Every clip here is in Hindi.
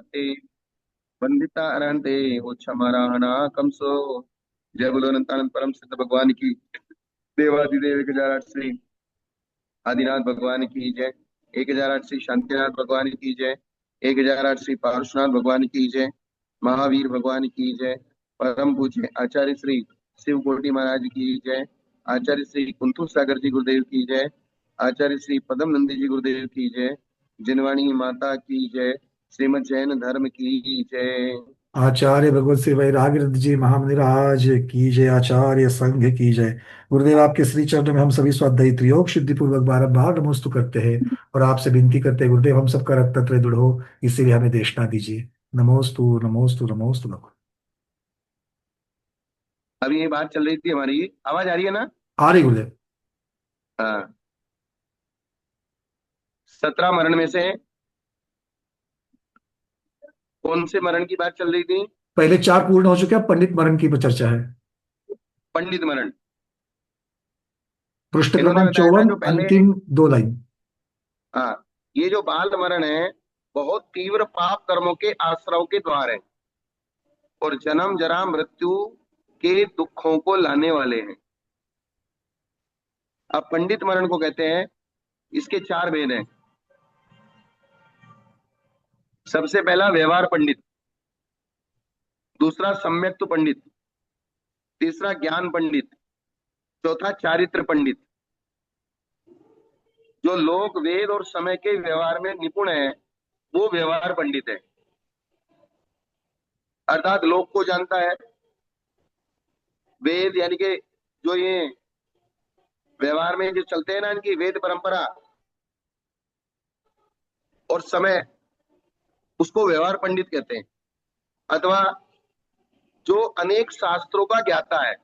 वत्ते वंदिता अरहंते उच्छमाराहना कंसो। जय बोलो अनंत अनंत परम सिद्ध भगवान की। देवादिदेव 1008 श्री आदिनाथ भगवान की जय। 1008 श्री शांतिनाथ भगवान की जय। 1008 श्री पार्श्वनाथ भगवान की जय। महावीर भगवान की जय। परम पूज्य आचार्य श्री शिव कोटि महाराज की जय। आचार्य श्री कुंथु सागर जी गुरुदेव की जय। आचार्य श्री पदम नंदी जी गुरुदेव की जय। जिनवाणी माता की जय। श्रीमद जैन धर्म की जय। आचार्य भगवत श्री वैराग्य जी महामनिराज की जय। आचार्य संघ की जय। गुरुदेव आपके श्री चरणों में हम सभी स्वाध्यायी त्रियोग शुद्धि पूर्वक बारंबार नमोस्तु करते हैं और आपसे विनती करते हैं गुरुदेव हम सबका रक्त दृढ़ हो, इसीलिए हमें देशना दीजिए। नमोस्तु नमोस्तु नमोस्तु नमो। अभी ये बात चल रही थी हमारी, आवाज आ रही है ना? आ रही गुरुदेव। हाँ। 17 मरण में से कौन से मरण की बात चल रही थी? पहले चार पूर्ण हो चुके हैं, पंडित मरण की चर्चा है। पंडित मरण। पृष्ठ इन्होंने क्रमांक बताया था 54, जो पहले। अंतिम दो लाइन। हाँ। ये जो बाल मरण है, बहुत तीव्र पाप कर्मों के आश्रव के द्वार है और जन्म जरा मृत्यु के दुखों को लाने वाले हैं। अब पंडित मरण को कहते हैं, इसके चार भेद हैं। सबसे पहला व्यवहार पंडित, दूसरा सम्यक्त पंडित, तीसरा ज्ञान पंडित, चौथा चारित्र पंडित। जो लोक वेद और समय के व्यवहार में निपुण है वो व्यवहार पंडित है, अर्थात लोक को जानता है। वेद यानी कि जो ये व्यवहार में जो चलते हैं ना, इनकी वेद परंपरा और समय, उसको व्यवहार पंडित कहते हैं। अथवा जो अनेक शास्त्रों का ज्ञाता है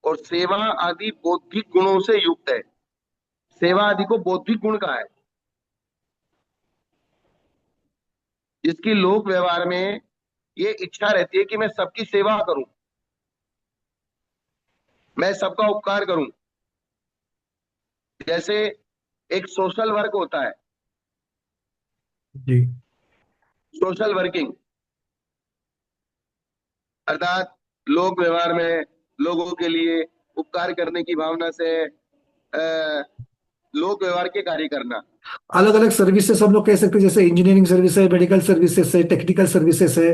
और सेवा आदि बौद्धिक गुणों से युक्त है। सेवा आदि को बौद्धिक गुण कहा है, जिसकी लोक व्यवहार में ये इच्छा रहती है कि मैं सबकी सेवा करूं, मैं सबका उपकार करूं। जैसे एक सोशल वर्क होता है, जी। सोशल वर्किंग, अर्थात लोक व्यवहार में लोगों के लिए उपकार करने की भावना से लोक व्यवहार के कार्य करना। अलग अलग सर्विसेज हम लोग कह सकते हैं, जैसे इंजीनियरिंग सर्विस है, मेडिकल सर्विसेज है, टेक्निकल सर्विसेज है।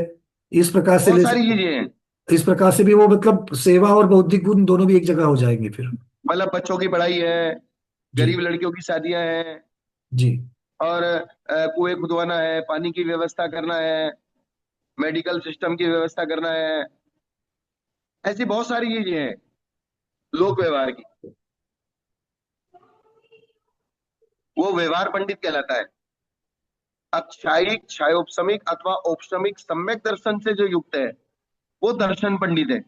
इस प्रकार से बहुत ले सारी सकते चीजें हैं। हैं। इस प्रकार से भी वो मतलब सेवा और बौद्धिक गुण दोनों भी एक जगह हो जाएंगे फिर। मतलब बच्चों की पढ़ाई है, जी। गरीब लड़कियों की शादियां हैं, जी। और कुएं खुदवाना है, पानी की व्यवस्था करना है, मेडिकल सिस्टम की व्यवस्था करना है। ऐसी बहुत सारी चीजें हैं लोक व्यवहार की। वो व्यवहार पंडित कहलाता है। अब क्षायिक, क्षायोपशमिक अथवा औपशमिक सम्यक दर्शन से जो युक्त है वो दर्शन पंडित है।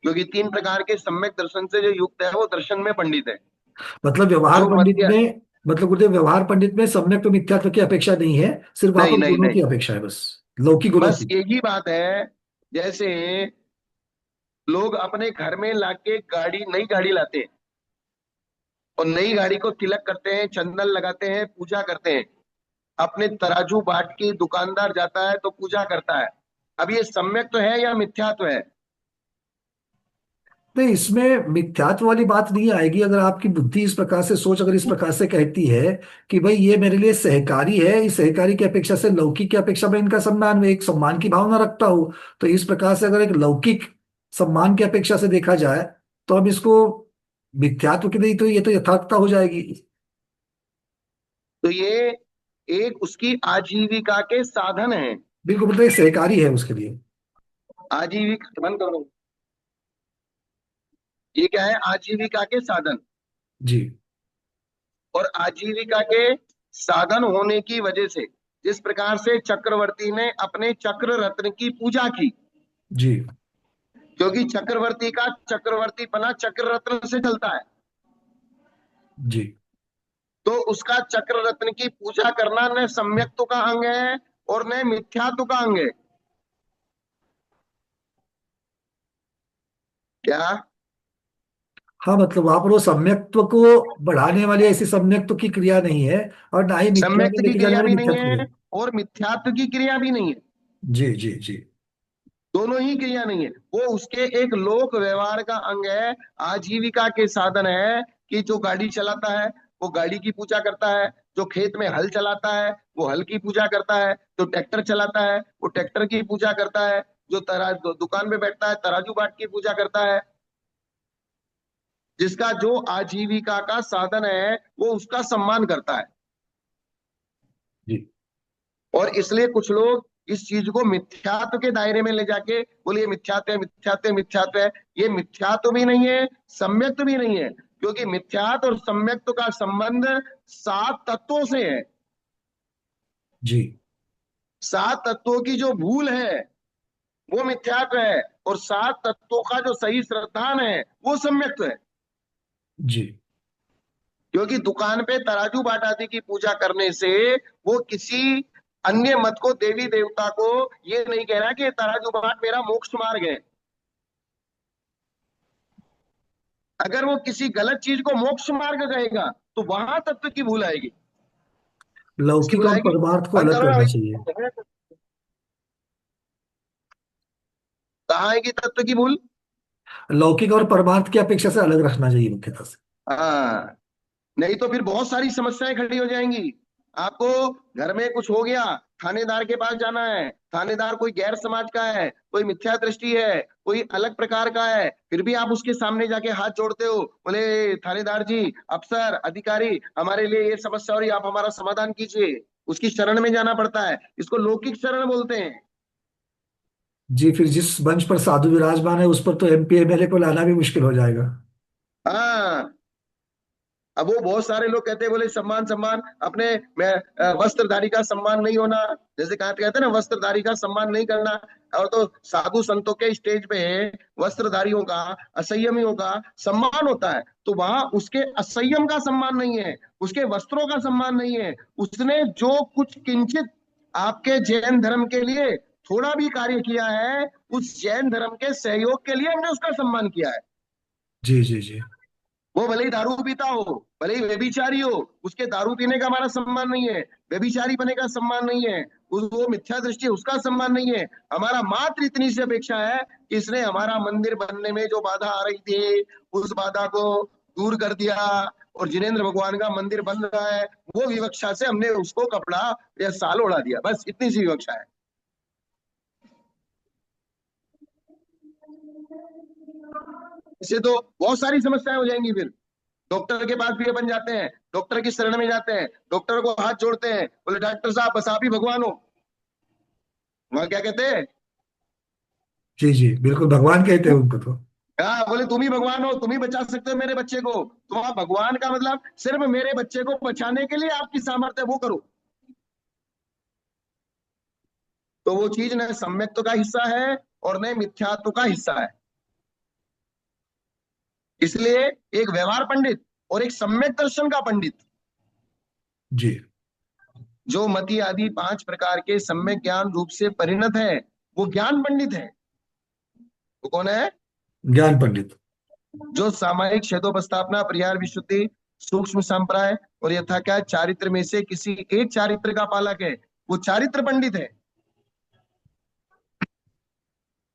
क्योंकि तीन प्रकार के सम्यक दर्शन से जो युक्त है वो दर्शन में पंडित है। मतलब व्यवहार जो पंडित मध्य। में, मतलब गुरुदेव व्यवहार पंडित में सम्यक तो मिथ्यात्व की अपेक्षा नहीं है, सिर्फ वहां नहीं पर नहीं गुणों नहीं, की अपेक्षा है, बस लौकिक गुणों बस की। यही बात है। जैसे लोग अपने घर में लाके गाड़ी, नई गाड़ी लाते हैं और नई गाड़ी को तिलक करते हैं, चंदन लगाते हैं, पूजा करते हैं। अपने तराजू बाट की दुकानदार जाता है तो पूजा करता है। अब ये सम्यक तो है या मिथ्यात्व है? नहीं, इसमें मिथ्यात्व वाली बात नहीं आएगी अगर आपकी बुद्धि इस प्रकार से, सोच अगर इस प्रकार से कहती है कि भाई ये मेरे लिए सहकारी है, इस सहकारी की अपेक्षा से, लौकिक की अपेक्षा में इनका सम्मान, में एक सम्मान की भावना रखता हूं। तो इस प्रकार से अगर एक लौकिक सम्मान की अपेक्षा से देखा जाए तो हम इसको मिथ्यात्व की नहीं, तो ये तो यथार्थता हो जाएगी। तो ये एक उसकी आजीविका के साधन है। बिल्कुल, मतलब ये सहकारी है उसके लिए। आजीविका बंद करो। ये क्या है? आजीविका के साधन। जी। और आजीविका के साधन होने की वजह से, जिस प्रकार से चक्रवर्ती ने अपने चक्र रत्न की पूजा की, जी। क्योंकि चक्रवर्ती का चक्रवर्ती पना चक्र रत्न से चलता है, जी। तो उसका चक्र रत्न की पूजा करना न सम्यक्त्व का अंग है और न मिथ्यात्व का अंग है। क्या? हाँ, मतलब वहां पर वो सम्यक्त्व को बढ़ाने वाली ऐसी सम्यक्त्व की क्रिया नहीं है और ना ही मिथ्या में सम्यक्त की लेके जाने क्रिया वाली भी नहीं मिथ्यात्व है है। और मिथ्यात्व की क्रिया भी नहीं है। जी जी जी। दोनों ही क्रिया नहीं है, वो उसके एक लोक व्यवहार का अंग है, आजीविका के साधन है। कि जो गाड़ी चलाता है वो गाड़ी की पूजा करता है, जो खेत में हल चलाता है वो हल की पूजा करता है, जो ट्रैक्टर चलाता है वो ट्रैक्टर की पूजा करता है, जो दुकान में बैठता है तराजू बाट की पूजा करता है। जिसका जो आजीविका का साधन है वो उसका सम्मान करता है। जी। और इसलिए कुछ लोग इस चीज को मिथ्यात्व के दायरे में ले जाके बोले ये मिथ्यात्व है, मिथ्यात्व है, मिथ्यात्व है। ये मिथ्यात्व भी नहीं है, सम्यक्त्व भी नहीं है, क्योंकि मिथ्यात्व और सम्यक्त्व का संबंध सात तत्वों से है। जी सात तत्वों की जो भूल है वो मिथ्यात्व है, और सात तत्वों का जो सही श्रद्धान है वो सम्यक्त्व है। जी क्योंकि दुकान पे तराजू बाट आदि की पूजा करने से वो किसी अन्य मत को, देवी देवता को ये नहीं कह रहा कि तराजू बाट मेरा मोक्ष मार्ग है। अगर वो किसी गलत चीज को मोक्ष मार्ग कहेगा तो वहां तत्व की भूल आएगी। किसकी लौकिक भूल और आएगी? परमार्थ को अलग अंतर है करना भाई। चाहिए। कहाँ आएगी तत्व की भूल? लौकिक और परमार्थ की अपेक्षा से अलग रखना चाहिए मुख्यतः से। हाँ, नहीं तो फिर बहुत सारी समस्याएं खड़ी हो जाएंगी। आपको घर में कुछ हो गया, थानेदार के पास जाना है, थानेदार कोई गैर समाज का है, कोई मिथ्या दृष्टि है, कोई अलग प्रकार का है, फिर भी आप उसके सामने जाके हाथ जोड़ते हो, बोले थानेदार जी, अफसर, अधिकारी, हमारे लिए ये समस्या हो रही है, आप हमारा समाधान कीजिए। उसकी शरण में जाना पड़ता है, इसको लौकिक शरण बोलते हैं। जी, फिर जिस मंच पर साधु विराजमान है उस पर तो एमपी एमएलए को लाना भी मुश्किल हो जाएगा। हाँ, अब वो बहुत सारे लोग कहते हैं, बोले सम्मान सम्मान, अपने मैं वस्त्रधारी का सम्मान नहीं होना, जैसे कहते कहते हैं ना, वस्त्रधारी का सम्मान नहीं करना। और तो साधु संतों के स्टेज पे वस्त्रधारियों का, असंयमियों का सम्मान होता है, तो वहां उसके असंयम का सम्मान नहीं है, उसके वस्त्रों का सम्मान नहीं है। उसने जो कुछ किंचित आपके जैन धर्म के लिए थोड़ा भी कार्य किया है, उस जैन धर्म के सहयोग के लिए हमने उसका सम्मान किया है। जी जी जी। वो भले ही दारू पीता हो, भले ही व्यभिचारी हो, उसके दारू पीने का हमारा सम्मान नहीं है, व्यभिचारी बने का सम्मान नहीं है, उस वो मिथ्या दृष्टि है उसका सम्मान नहीं है। हमारा मात्र इतनी सी अपेक्षा है कि इसने हमारा मंदिर बनने में जो बाधा आ रही थी उस बाधा को दूर कर दिया, और जिनेन्द्र भगवान का मंदिर बन रहा है, वो विवक्षा से हमने उसको कपड़ा या साल ओढ़ा दिया, बस इतनी सी विवक्षा है। इससे तो बहुत सारी समस्याएं हो जाएंगी फिर। डॉक्टर के पास भी अपन जाते हैं, डॉक्टर की शरण में जाते हैं, डॉक्टर को हाथ जोड़ते हैं, बोले डॉक्टर साहब बस आप ही भगवान हो। वहां क्या कहते हैं? जी जी, बिल्कुल भगवान कहते हैं उनको तो। हाँ, बोले तुम ही भगवान हो, तुम ही बचा सकते हो मेरे बच्चे को। तो वहां भगवान का मतलब सिर्फ मेरे बच्चे को बचाने के लिए आपकी सामर्थ्य है, वो करो। तो वो चीज न सम्यक्त्व का हिस्सा है और न मिथ्यात्व का हिस्सा है। इसलिए एक व्यवहार पंडित और एक सम्यक दर्शन का पंडित, जी। जो मति आदि पांच प्रकार के सम्यक ज्ञान रूप से परिणत है, वो ज्ञान पंडित है। वो कौन है? ज्ञान पंडित। जो सामायिक क्षेत्रोपस्थापना, परिहार, विशुद्धि, सूक्ष्म संप्राय और यथाख्यात चारित्र में से किसी एक चारित्र का पालक है, वो चारित्र पंडित है।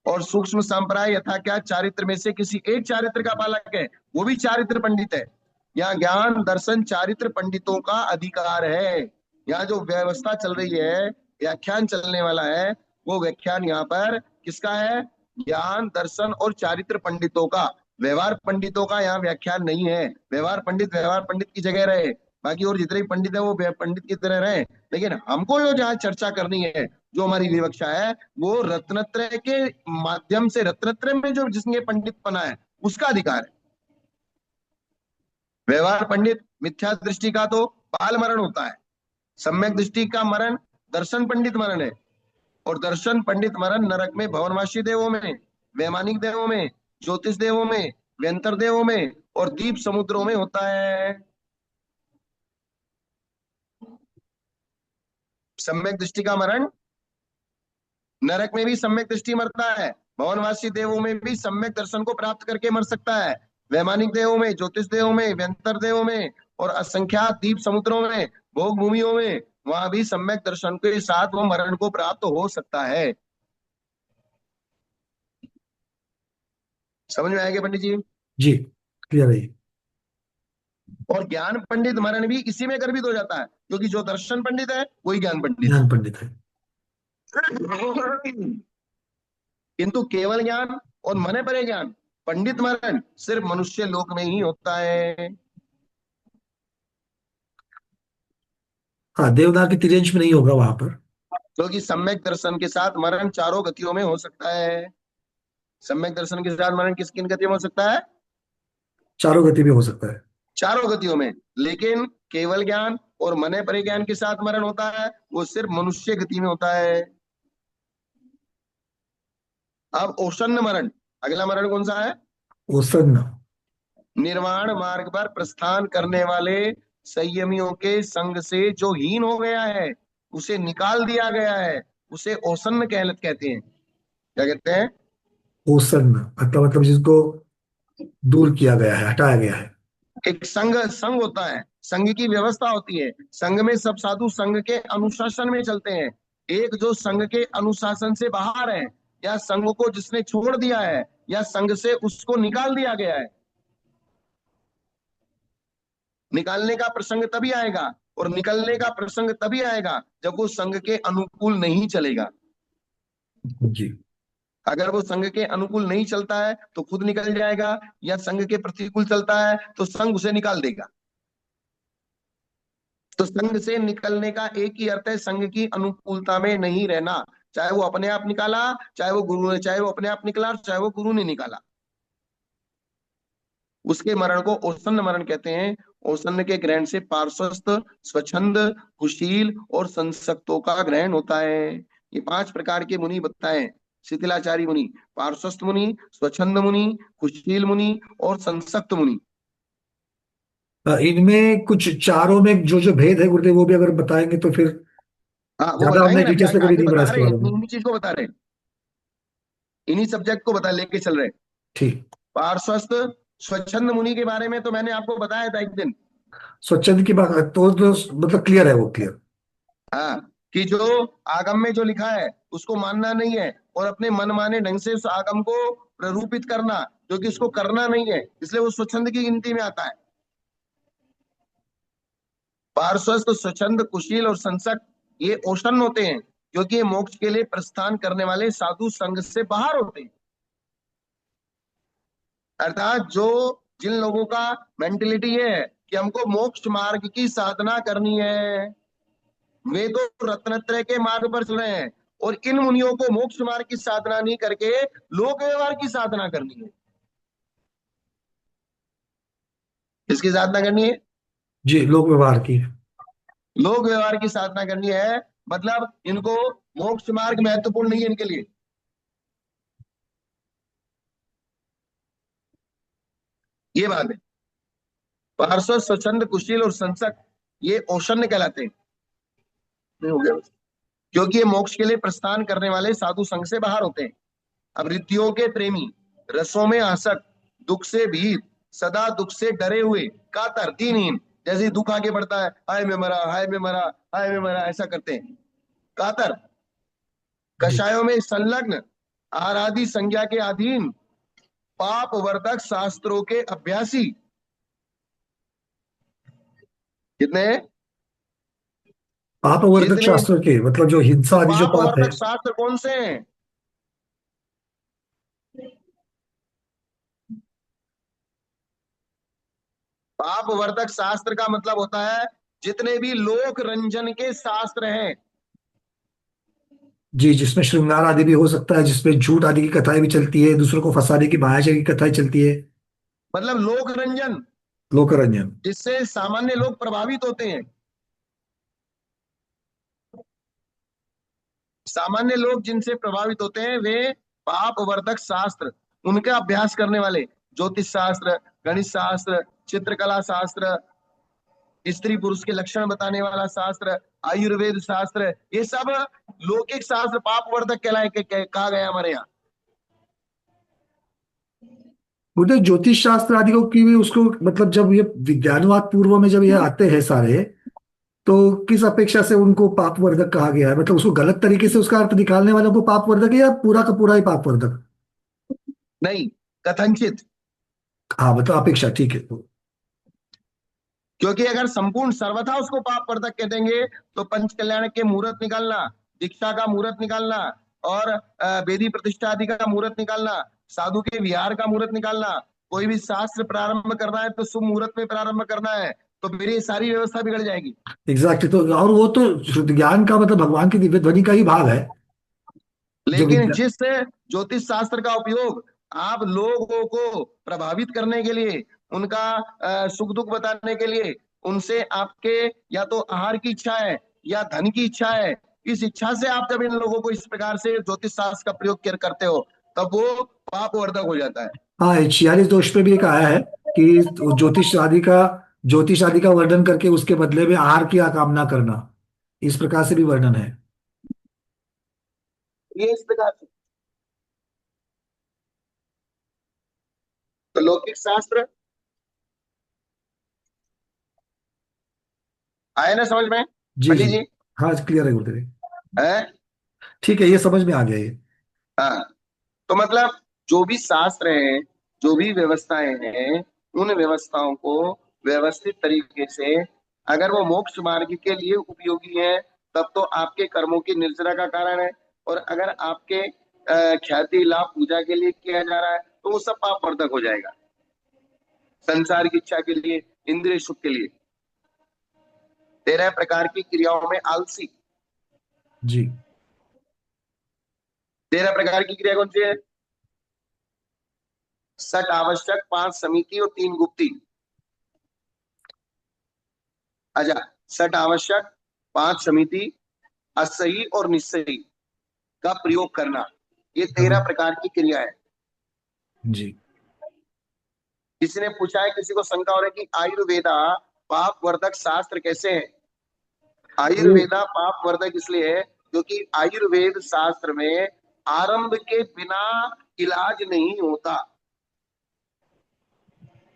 और सूक्ष्म संप्राय, यथाख्यात चारित्र में से किसी एक चारित्र का पालक है, वो भी चारित्र पंडित है। यहाँ ज्ञान दर्शन चारित्र पंडितों का अधिकार है। यहाँ जो व्यवस्था चल रही है, व्याख्यान चलने वाला है, वो व्याख्यान यहाँ पर किसका है? ज्ञान दर्शन और चारित्र पंडितों का। व्यवहार पंडितों का यहाँ व्याख्यान नहीं है। व्यवहार पंडित की जगह रहे, बाकी और जितने भी पंडित है वो पंडित की तरह रहे। लेकिन हमको जो जहाँ चर्चा करनी है, जो हमारी विवक्षा है, वो रत्नत्रय के माध्यम से, रत्नत्रय में जो जिसने पंडित बना है उसका अधिकार है। व्यवहार पंडित मिथ्या दृष्टि का तो बाल मरण होता है, सम्यक दृष्टि का मरण दर्शन पंडित मरण है। और दर्शन पंडित मरण नरक में भवनवासी देवों में, वैमानिक देवों में, ज्योतिष देवों में, व्यंतर देवों में और दीप समुद्रों में होता है। सम्यक दृष्टि का मरण नरक में भी सम्यक दृष्टि मरता है, भवनवासी देवों में भी सम्यक दर्शन को प्राप्त करके मर सकता है, वैमानिक देवों में, ज्योतिष देवों में, व्यंतर देवों में और असंख्यात दीप समुद्रों में, भोग भूमियों में वहां भी सम्यक दर्शन के साथ वो मरण को प्राप्त हो सकता है। समझ में आएगा पंडित जी? जी, क्लियर है ये। और ज्ञान पंडित मरण भी इसी में गर्भित हो जाता है, क्योंकि जो दर्शन पंडित है वही ज्ञान पंडित ज्ञान पंडित है। है। किंतु केवल ज्ञान और मने परे ज्ञान, पंडित मरण सिर्फ मनुष्य लोक में ही होता है। हाँ, देवनाग की तिर्यंश में नहीं होगा वहां पर। क्योंकि सम्यक दर्शन के साथ मरण चारों गतियों में हो सकता है। सम्यक दर्शन के साथ मरण किस किन गतियों में हो सकता है? चारों गति में हो सकता है। चारों गतियों में। लेकिन केवल ज्ञान और मने परे ज्ञान के साथ मरण होता है, वो सिर्फ मनुष्य गति में होता है। अब ओषण मरण, अगला मरण कौन सा है? ओसन्न। निर्वाण मार्ग पर प्रस्थान करने वाले संयमियों के संग से जो हीन हो गया है, उसे निकाल दिया गया है, उसे ओसन्न कहते हैं। क्या कहते हैं? ओसन्न मतलब जिसको दूर किया गया है, हटाया गया है। एक संघ संघ होता है, संघ की व्यवस्था होती है, संघ में सब साधु संघ के अनुशासन में चलते हैं। एक जो संघ के अनुशासन से बाहर है, या संघ को जिसने छोड़ दिया है, या संघ से उसको निकाल दिया गया है, निकालने का प्रसंग तभी आएगा और निकलने का प्रसंग तभी आएगा जब वो संघ के अनुकूल नहीं चलेगा। जी। अगर वो संघ के अनुकूल नहीं चलता है तो खुद निकल जाएगा, या संघ के प्रतिकूल चलता है तो संघ उसे निकाल देगा। तो संघ से निकलने का एक ही अर्थ है, संघ की अनुकूलता में नहीं रहना। चाहे वो अपने आप निकाला, चाहे वो गुरु ने, चाहे वो अपने आप निकला, चाहे वो गुरु ने निकाला, उसके मरण को ओसन्न मरण कहते हैं। ओसन्न के ग्रहण से पार्श्वस्थ, स्वच्छंद, कुशील और संसक्तों का ग्रहण होता है। ये 5 प्रकार के मुनि बताए शिथिलाचार्य मुनि: पार्श्वस्थ मुनि, स्वच्छंद मुनि, कुशील मुनि और संसक्त मुनि। इनमें कुछ चारों में जो जो भेद है गुरुदेव, वो भी अगर बताएंगे तो फिर। हाँ, वो ज्यादा हमने बताएंगे ना, अभी डिटेल्स में कभी आगे नहीं पढ़ा बता इसके रहे हैं, बारे में। इन्हीं चीज को बता रहे हैं, इन्हीं सब्जेक्ट को बता लेके चल रहे हैं। ठीक। पार्श्वस्थ स्वच्छंद मुनि के बारे में तो मैंने आपको बताया था एक दिन। स्वच्छंद की बात तो मतलब क्लियर है, वो क्लियर। हाँ, कि जो आगम में जो लिखा है उसको मानना नहीं है, और अपने मन माने ढंग से उस आगम को प्ररूपित करना, जो कि उसको करना नहीं है, इसलिए वो स्वच्छंद की गिनती में आता है। पार्श्वस्थ, स्वच्छंद, कुशील और संसक, ये ओशन होते हैं, क्योंकि ये मोक्ष के लिए प्रस्थान करने वाले साधु संघ से बाहर होते हैं। अर्थात जो जिन लोगों का मेंटेलिटी ये है कि हमको मोक्ष मार्ग की साधना करनी है, वे तो रत्नत्रय के मार्ग पर चल रहे हैं, और इन मुनियों को मोक्ष मार्ग की साधना नहीं करके लोक व्यवहार की साधना करनी है। किसकी साधना करनी है? जी, लोक व्यवहार की। लोक व्यवहार की साधना करनी है। मतलब इनको मोक्ष मार्ग महत्वपूर्ण नहीं है इनके लिए। ये बात है। पार्श्व, स्वच्छंद, कुशील और संसक, ये ओशन कहलाते हैं। नहीं हो गया बस। क्योंकि ये मोक्ष के लिए प्रस्थान करने वाले साधु संघ से बाहर होते हैं। अब रिद्धियों के प्रेमी, रसों में आसक्त, दुख से भीत, सदा दुख से डरे हुए, कातर, दीनहीन, जैसे ही दुख आगे बढ़ता है, हाय मैं मरा, हाय मैं मरा, हाय मैं मरा, ऐसा करते हैं। कातर, जी। कषायों में संलग्न, आराधी संज्ञा के अधीन, पाप वर्धक शास्त्रों के अभ्यासी। कितने? पापवर्धक कितने? शास्त्र के मतलब जो हिंसा आदि जो पाप पाप है। वर्धक शास्त्र कौन से हैं? पाप वर्धक शास्त्र का मतलब होता है जितने भी लोक रंजन के शास्त्र हैं। जी, जिसमें श्रृंगार आदि भी हो सकता है, जिसमें झूठ आदि की कथाएं भी चलती है, दूसरों को फंसाने की मायाजाल की कथाएं चलती है। मतलब लोक रंजन, लोकरंजन। जिससे सामान्य लोग प्रभावित होते हैं। सामान्य लोग जिनसे प्रभावित होते हैं वे पाप वर्धक शास्त्र, उनका अभ्यास करने वाले, ज्योतिष शास्त्र, गणित शास्त्र, चित्रकला शास्त्र, स्त्री पुरुष के लक्षण बताने वाला शास्त्र, आयुर्वेद शास्त्र, ये सब लौकिक शास्त्र पाप वर्धक कहलाए कहा गया हमारे यहाँ। बोलते हैं ज्योतिष शास्त्र आदि को की भी उसको मतलब जब ये विज्ञानवाद पूर्व में जब ये आते हैं सारे, तो किस अपेक्षा से उनको पापवर्धक कहा गया है? मतलब उसको गलत तरीके से उसका अर्थ निकालने वालों को पापवर्धक है, या पूरा का पूरा ही पापवर्धक? नहीं, कथनचित। हाँ मतलब अपेक्षा, ठीक है। क्योंकि अगर संपूर्ण सर्वथा उसको पाप वर्धक कह देंगे तो पंच कल्याण के मुहूर्त निकालना, दीक्षा का मुहूर्त निकालना, और वेदी प्रतिष्ठा आदि का मुहूर्त निकालना, साधु के विहार का मुहूर्त निकालना, कोई भी शास्त्र प्रारंभ करना है तो शुभ मुहूर्त में प्रारंभ करना है, तो फिर ये सारी व्यवस्था बिगड़ जाएगी। एग्जैक्टली। तो और वो तो शुद्ध ज्ञान का मतलब भगवान की दिव्य ध्वनि का ही भाग है, जो लेकिन विद्या। जिस ज्योतिष शास्त्र का उपयोग आप लोगों को प्रभावित करने के लिए, उनका सुख दुख बताने के लिए, उनसे आपके या तो आहार की इच्छा है या धन की इच्छा है, इस इच्छा से आप जब इन लोगों को इस प्रकार से ज्योतिष शास्त्र का प्रयोग करते हो, तब वो पापवर्धक हो जाता है। हाँ, 46 दोष पे भी एक आया है कि ज्योतिष आदि का वर्णन करके उसके बदले में आहार की आकामना करना, इस प्रकार से भी वर्णन है। ये इस प्रकार से तो लौकिक शास्त्र आए ना समझ में, जी पंडित जी। जी? हाँ क्लियर है गुरुदेव। है। ठीक है, ये समझ में आ गया ये। हाँ, तो मतलब जो भी शास्त्र हैं, जो भी व्यवस्थाएं हैं, उन व्यवस्थाओं को व्यवस्थित तरीके से, अगर वो मोक्ष मार्ग के लिए उपयोगी है, तब तो आपके कर्मों की निर्जरा का कारण है। और अगर आपके ख्याति लाभ पूजा के लिए किया जा रहा है, तो वो सब पाप वर्धक हो जाएगा। संसार की इच्छा के लिए, इंद्रिय सुख के लिए। 13 प्रकार की क्रियाओं में आलसी। जी। 13 प्रकार की क्रिया कौन सी है? सठ आवश्यक, 5 समिति और 3 गुप्ती। अच्छा, सठ आवश्यक, 5 समिति, असही और निस्सही का प्रयोग करना, ये 13 हाँ। प्रकार की क्रिया है। जी। किसी ने पूछा है, किसी को शंका हो रही है कि आयुर्वेदा पाप वर्धक शास्त्र कैसे है? वो आयुर्वेदा पाप वर्धक इसलिए है क्योंकि आयुर्वेद शास्त्र में आरंभ के बिना इलाज नहीं होता,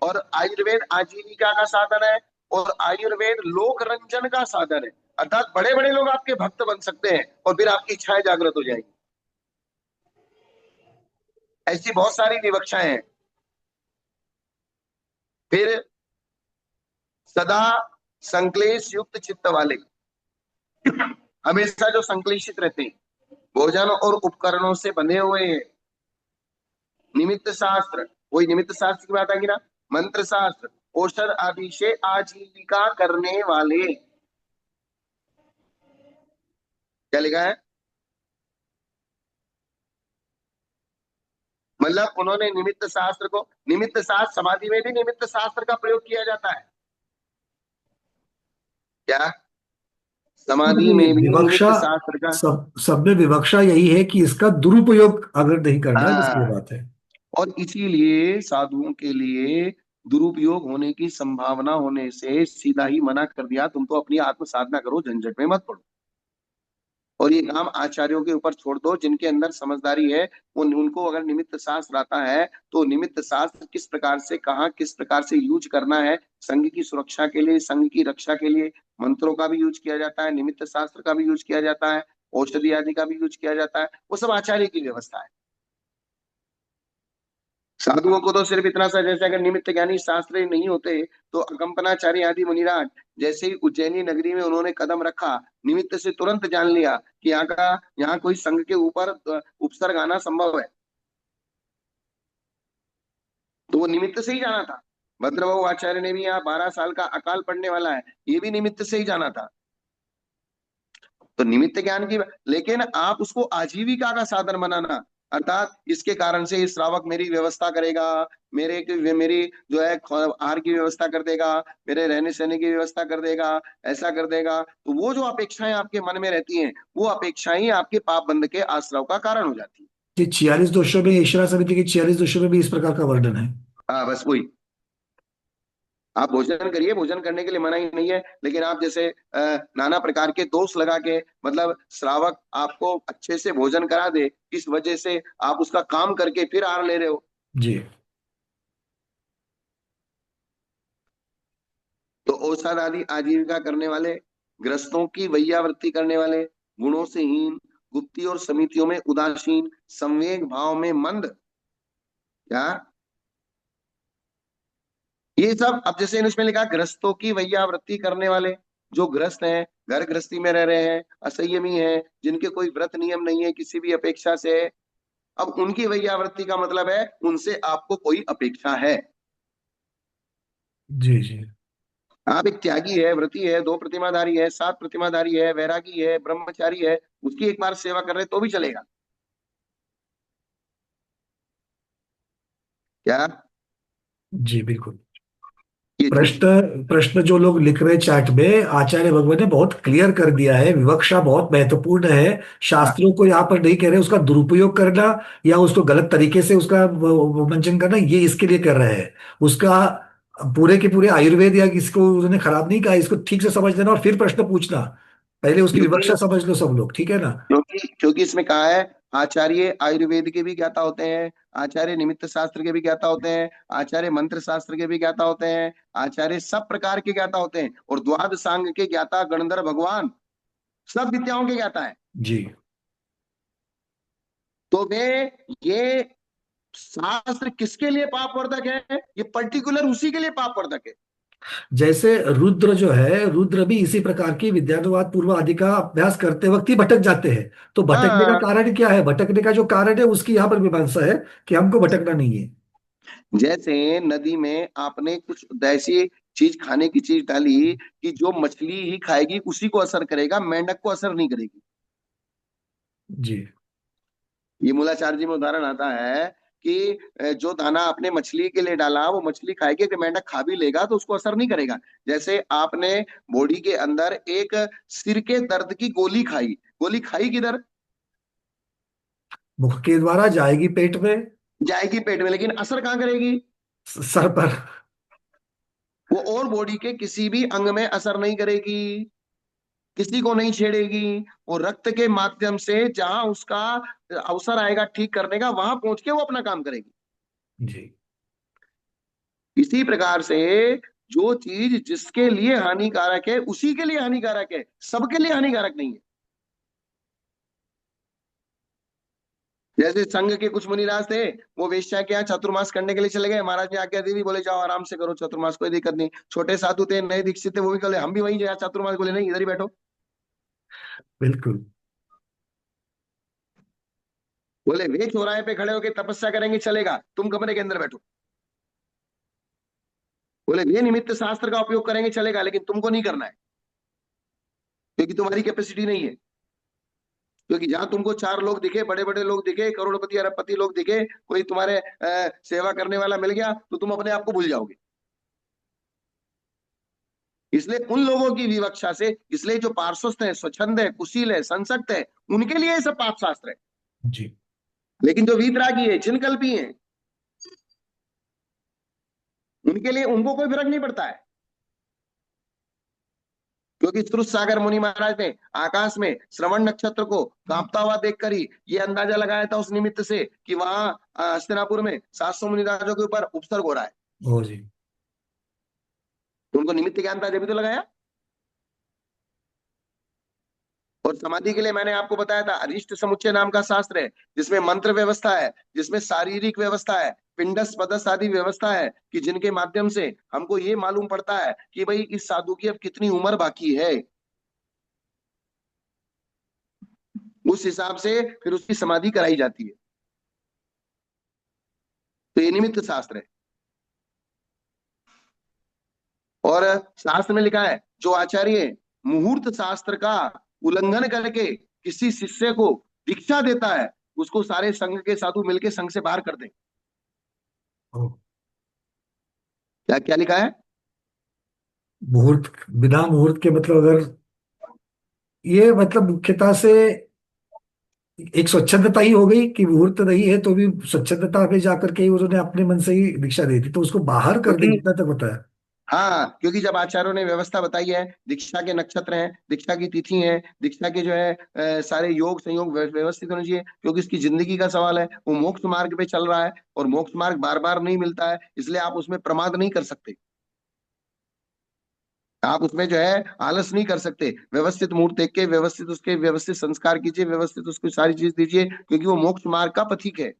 और आयुर्वेद आजीविका का साधन है, और आयुर्वेद लोक रंजन का साधन है। अर्थात बड़े बड़े लोग आपके भक्त बन सकते हैं और फिर आपकी इच्छाएं जागृत हो जाएगी। ऐसी बहुत सारी विवक्षाएं हैं। फिर सदा संक्लेश युक्त चित्त वाले, हमेशा जो संक्लेशित रहते हैं, भोजन और उपकरणों से बंधे हुए हैं। निमित्त शास्त्र, वही निमित्त शास्त्र की बात आएगी ना। मंत्र शास्त्र, औषध आदि से आजीविका करने वाले। क्या लिखा है? मतलब उन्होंने निमित्त शास्त्र को, निमित्त शास्त्र, समाधि में भी निमित्त शास्त्र का प्रयोग किया जाता है। क्या? समाधि ये में भी विवक्षा, निमित्त शास्त्र का। सब में विवक्षा यही है कि इसका दुरुपयोग अगर नहीं करना है, बस ये हाँ, बात है। और इसीलिए साधुओं के लिए दुरुपयोग होने की संभावना होने से सीधा ही मना कर दिया, तुम तो अपनी आत्म साधना करो, झंझट में मत पड़ो। और ये काम आचार्यों के ऊपर छोड़ दो, जिनके अंदर समझदारी है। उनको अगर निमित्त शास्त्र आता है, तो निमित्त शास्त्र किस प्रकार से, कहाँ किस प्रकार से यूज करना है, संघ की सुरक्षा के लिए, संघ की रक्षा के लिए मंत्रों का भी यूज किया जाता है, निमित्त शास्त्र का भी यूज किया जाता है, औषधि आदि का भी यूज किया जाता है। वो सब आचार्य की व्यवस्था है। साधुओं को तो सिर्फ इतना सा, जैसे अगर निमित्त ज्ञानी शास्त्री नहीं होते, तो अकंपनाचारी आदि मुनिराज जैसे ही उज्जैनी नगरी में उन्होंने कदम रखा, निमित्त से तुरंत जान लिया कि यहाँ कोई संघ के ऊपर उपसर्ग आना संभव है, तो वो निमित्त से ही जाना था। भद्रबाहु आचार्य ने भी यहाँ 12 साल का अकाल पड़ने वाला है, ये भी निमित्त से ही जाना था। तो निमित्त ज्ञान की, लेकिन आप उसको आजीविका का साधन बनाना, अर्थात इसके कारण से श्रावक मेरी व्यवस्था करेगा, मेरी जो है आहार की व्यवस्था कर देगा, मेरे रहने सहने की व्यवस्था कर देगा, ऐसा कर देगा, तो वो जो अपेक्षाएं आपके मन में रहती हैं, वो अपेक्षाएं आपके पाप बंध के आश्रव का कारण हो जाती है। कि 46 दोषों में, ईश्वरा समिति के 46 दोषों में भी इस प्रकार का वर्णन है। हाँ, बस वही। आप भोजन करिए, भोजन करने के लिए मना ही नहीं है, लेकिन आप जैसे नाना प्रकार के दोष लगा के, मतलब श्रावक आपको अच्छे से भोजन करा दे, इस वजह से आप उसका काम करके फिर आहार ले रहे हो। जी। तो औषध आदि आजीविका करने वाले ग्रस्तों की वैयावृत्ति करने वाले, गुणों से हीन, गुप्ती और समितियों में उदासीन, संवेग भाव में मंद। क्या ये सब? अब जैसे इसमें लिखा ग्रस्तों की वैयावृत्ति करने वाले, जो ग्रस्त हैं, घर गृहस्थी में रह रहे हैं, असंयमी हैं, जिनके कोई व्रत नियम नहीं है किसी भी अपेक्षा से, अब उनकी वैयावृत्ति का मतलब है उनसे आपको कोई अपेक्षा है। जी जी। आप एक त्यागी है, व्रती है, दो प्रतिमाधारी है, सात प्रतिमाधारी है, वैरागी है, ब्रह्मचारी है, उसकी एक बार सेवा कर रहे तो भी चलेगा। क्या जी बिल्कुल। ये चीज? प्रश्न प्रश्न जो लोग लिख रहे हैं चैट में, आचार्य भगवान ने बहुत क्लियर कर दिया है, विवक्षा बहुत महत्वपूर्ण है। हाँ, शास्त्रों को यहाँ पर नहीं कह रहे उसका दुरुपयोग करना या उसको गलत तरीके से उसका वो मंचन करना, ये इसके लिए कर रहे हैं। उसका पूरे के पूरे आयुर्वेद या इसको उन्होंने खराब नहीं कहा, इसको ठीक से समझ लेना और फिर प्रश्न पूछना। पहले उसकी क्योंकि विवक्षा समझ लो सब लोग, ठीक है ना। क्योंकि इसमें कहा है आचार्य आयुर्वेद के भी ज्ञाता होते हैं, आचार्य निमित्त शास्त्र के भी ज्ञाता होते हैं, आचार्य मंत्र शास्त्र के भी ज्ञाता होते हैं, आचार्य सब प्रकार के ज्ञाता होते हैं, और द्वादश सांग के ज्ञाता गणधर भगवान सब विद्याओं के ज्ञाता है। जी। तो वे ये शास्त्र किसके लिए पापवर्धक है? ये पर्टिकुलर उसी के लिए पापवर्धक है। जैसे रुद्र जो है, रुद्र भी इसी प्रकार की विद्यानुवाद पूर्व आदि का अभ्यास करते वक्त ही भटक जाते हैं। तो भटकने का हाँ, कारण क्या है? भटकने का जो कारण है उसकी यहाँ पर मीमांसा है कि हमको भटकना नहीं है। जैसे नदी में आपने कुछ ऐसी चीज खाने की चीज डाली कि जो मछली ही खाएगी उसी को असर करेगा, मेंढक को असर नहीं करेगी। जी ये मूलाचार जी में उदाहरण आता है कि जो दाना आपने मछली के लिए डाला वो मछली खाएगी, कि मेंढक खा भी लेगा तो उसको असर नहीं करेगा। जैसे आपने बॉडी के अंदर एक सिर के दर्द की गोली खाई, गोली खाई किधर? मुख के द्वारा जाएगी पेट में। जाएगी पेट में, लेकिन असर कहाँ करेगी? सर पर। वो और बॉडी के किसी भी अंग में असर नहीं करेगी, किसी को नहीं छेड़ेगी। और रक्त के माध्यम से जहां उसका अवसर आएगा ठीक करने का, वहां पहुंच के वो अपना काम करेगी। जी इसी प्रकार से जो चीज जिसके लिए हानिकारक है उसी के लिए हानिकारक है, सबके लिए हानिकारक नहीं है। जैसे संघ के कुछ मुनिराज थे, वो वेश्या के यहाँ चातुर्मास करने के लिए चले गए, महाराज ने आज्ञा दी थी, बोले जाओ आराम से करो चातुर्मास, कोई दिक्कत नहीं। छोटे साधु थे, नए दीक्षित थे, वो भी बोले हम भी वहीं जाए चातुर्मास, बोले नहीं इधर ही बैठो। बिल्कुल। बोले वे चौराहे पे खड़े होकर तपस्या करेंगे चलेगा, तुम कमरे के अंदर बैठो। बोले वे निमित्त शास्त्र का उपयोग करेंगे चलेगा, लेकिन तुमको नहीं करना है, क्योंकि तुम्हारी कैपेसिटी नहीं है। क्योंकि जहां तुमको चार लोग दिखे, बड़े बड़े लोग दिखे, करोड़पति अरबपति लोग दिखे, कोई तुम्हारे सेवा करने वाला मिल गया, तो तुम अपने आप को भूल जाओगे। इसलिए उन लोगों की विवक्षा से, इसलिए जो पार्श्वस्थ है, स्वच्छंद है, कुशील है, संसक्त है, उनके लिए ये सब पाप शास्त्र है। जी लेकिन जो वीतरागी है, जिनकल्पी है, उनके लिए उनको कोई फर्क नहीं पड़ता है। क्योंकि श्रुत सागर मुनि महाराज ने आकाश में श्रवण नक्षत्र को कांपता हुआ देखकर ही ये अंदाजा लगाया था, उस निमित्त से कि वहां हस्तिनापुर में 700 मुनिराजों के ऊपर उपसर्ग हो रहा है। ओ जी। तो उनको निमित्त ज्ञान था, जब भी तो लगाया। और समाधि के लिए मैंने आपको बताया था, अरिष्ट समुच्चय नाम का शास्त्र है, जिसमें मंत्र व्यवस्था है, जिसमें शारीरिक व्यवस्था है, पिंडस पदस आदि व्यवस्था है, कि जिनके माध्यम से हमको ये मालूम पड़ता है कि भाई इस साधु की अब कितनी उम्र बाकी है। उस हिसाब से फिर उसकी समाधि कराई जाती है। तो ये निमित्त शास्त्र है। और शास्त्र में लिखा है, जो आचार्य मुहूर्त शास्त्र का उल्लंघन करके किसी शिष्य को दीक्षा देता है, उसको सारे संघ के साधु मिलके संघ से बाहर कर दें। ओ, क्या क्या लिखा है? मुहूर्त, बिना मुहूर्त के मतलब अगर, ये मतलब मुख्यतः से एक स्वच्छंदता ही हो गई कि मुहूर्त नहीं है तो भी स्वच्छंदता में जाकर के ही उन्होंने अपने मन से ही दीक्षा दे दी, तो उसको बाहर कर दे, क्योंकि इतना तक होता है। हाँ, क्योंकि जब आचार्यों ने व्यवस्था बताई है, दीक्षा के नक्षत्र हैं, दीक्षा की तिथि है, दीक्षा के जो है सारे योग संयोग व्यवस्थित होने चाहिए, क्योंकि इसकी जिंदगी का सवाल है, वो मोक्ष मार्ग पे चल रहा है, और मोक्ष मार्ग बार बार नहीं मिलता है, इसलिए आप उसमें प्रमाद नहीं कर सकते। आप उसमें जो है आलस नहीं कर सकते। व्यवस्थित मुहूर्त देख के व्यवस्थित उसके व्यवस्थित संस्कार कीजिए, व्यवस्थित उसको सारी चीज दीजिए, क्योंकि वो मोक्ष मार्ग का पथिक है।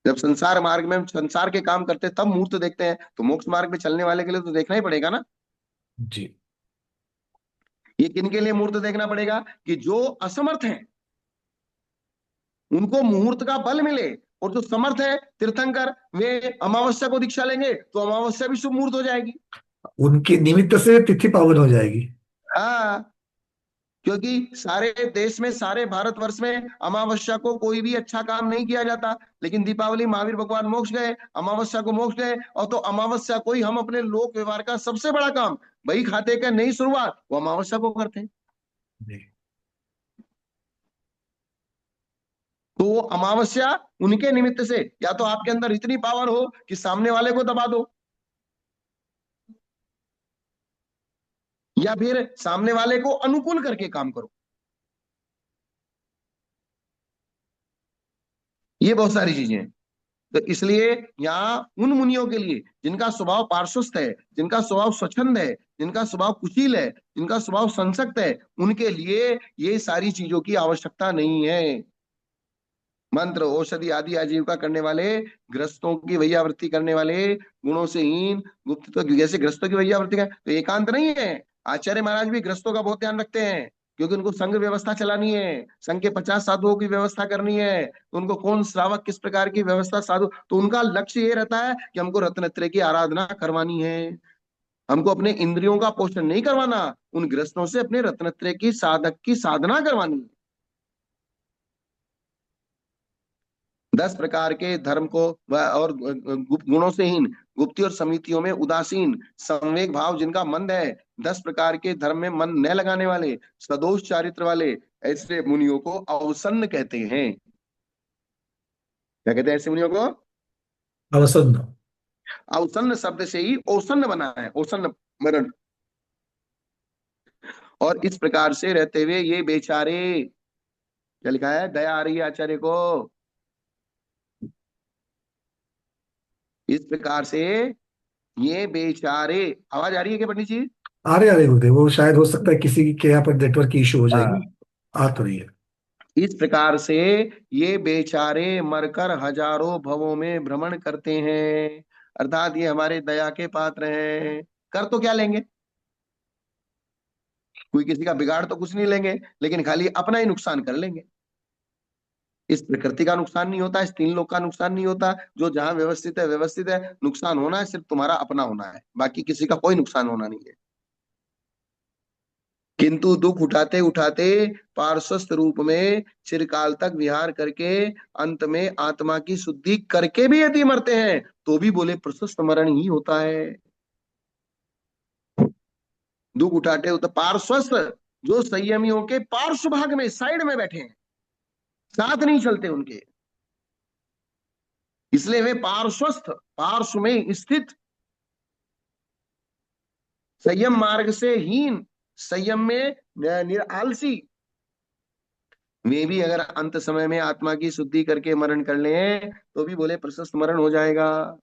जब संसार मार्ग में हम संसार के काम करते हैं तब मुहूर्त देखते हैं, तो मोक्ष मार्ग में चलने वाले के लिए तो देखना ही पड़ेगा ना। जी। ये किन के लिए मुहूर्त देखना पड़ेगा? कि जो असमर्थ हैं उनको मुहूर्त का बल मिले, और जो समर्थ है तीर्थंकर वे अमावस्या को दीक्षा लेंगे तो अमावस्या भी शुभ मुहूर्त हो जाएगी। उनके निमित्त से तिथि पावन हो जाएगी। हाँ, क्योंकि सारे देश में सारे भारतवर्ष में अमावस्या को कोई भी अच्छा काम नहीं किया जाता, लेकिन दीपावली महावीर भगवान मोक्ष गए, अमावस्या को मोक्ष गए, और तो अमावस्या को ही हम अपने लोक व्यवहार का सबसे बड़ा काम, वही खाते का नई शुरुआत वो अमावस्या को करते हैं। जी। तो वो अमावस्या उनके निमित्त से, या तो आपके अंदर इतनी पावर हो कि सामने वाले को दबा दो, या फिर सामने वाले को अनुकूल करके काम करो। ये बहुत सारी चीजें हैं। तो इसलिए यहाँ उन मुनियों के लिए जिनका स्वभाव पार्श्वस्थ है, जिनका स्वभाव स्वच्छंद है, जिनका स्वभाव कुशील है, जिनका स्वभाव संसक्त है, उनके लिए ये सारी चीजों की आवश्यकता नहीं है। मंत्र औषधि आदि आजीविका करने वाले, ग्रस्तों की वैयावृत्ति करने वाले, गुणों से हीन, गुप्त, तो जैसे ग्रस्तों की वैयावृत्ति का तो एकांत नहीं है। आचार्य महाराज भी ग्रस्तों का बहुत ध्यान रखते हैं, क्योंकि उनको संघ व्यवस्था चलानी है, संघ के 50 साधुओं की व्यवस्था करनी है, तो उनको कौन श्रावक किस प्रकार की व्यवस्था साधु, तो उनका लक्ष्य ये रहता है कि हमको रत्नत्रय की आराधना करवानी है, हमको अपने इंद्रियों का पोषण नहीं करवाना, उन ग्रस्तों से अपने रत्नत्रय की साधक की साधना करवानी है। 10 प्रकार के धर्म को और गुणों से हीन, गुप्ति और समितियों में उदासीन, संवेग भाव जिनका मंद है, 10 प्रकार के धर्म में मन न लगाने वाले, सदोष चारित्र वाले, ऐसे मुनियों को अवसन्न कहते हैं। क्या कहते हैं ऐसे मुनियों को? अवसन्न। अवसन्न शब्द से ही औसन्न बना है, औसन्न मरण। और इस प्रकार से रहते हुए ये बेचारे, क्या लिखा है, दया आ रही है आचार्य को, इस प्रकार से ये बेचारे, आवाज आ रही है क्या पंडित जी? आ रहे गुरुदेव, वो शायद हो सकता है किसी के यहाँ पर नेटवर्क की इशू हो जाएगी। हाँ, आ तो रही है। इस प्रकार से ये बेचारे मरकर हजारों भवों में भ्रमण करते हैं, अर्थात ये हमारे दया के पात्र हैं। कर तो क्या लेंगे? कोई किसी का बिगाड़ तो कुछ नहीं लेंगे, लेकिन खाली अपना ही नुकसान कर लेंगे। इस प्रकृति का नुकसान नहीं होता, इस तीन लोक का नुकसान नहीं होता, जो जहां व्यवस्थित है व्यवस्थित है, नुकसान होना है सिर्फ तुम्हारा अपना होना है, बाकी किसी का कोई नुकसान होना नहीं है। किंतु दुख उठाते उठाते पार्श्वस्थ रूप में चिरकाल तक विहार करके अंत में आत्मा की शुद्धि करके भी यदि मरते हैं तो भी बोले प्रशस्त मरण ही होता है। दुख उठाते उठाते पार्श्वस्थ, जो संयमियों के पार्श्व भाग में साइड में बैठे हैं, साथ नहीं चलते उनके, इसलिए वे पार्श्वस्थ, पार्श्व में स्थित, संयम मार्ग से हीन, संयम में निरालसी, वे भी अगर अंत समय में आत्मा की शुद्धि करके मरण कर लें तो भी बोले प्रशस्त मरण हो जाएगा।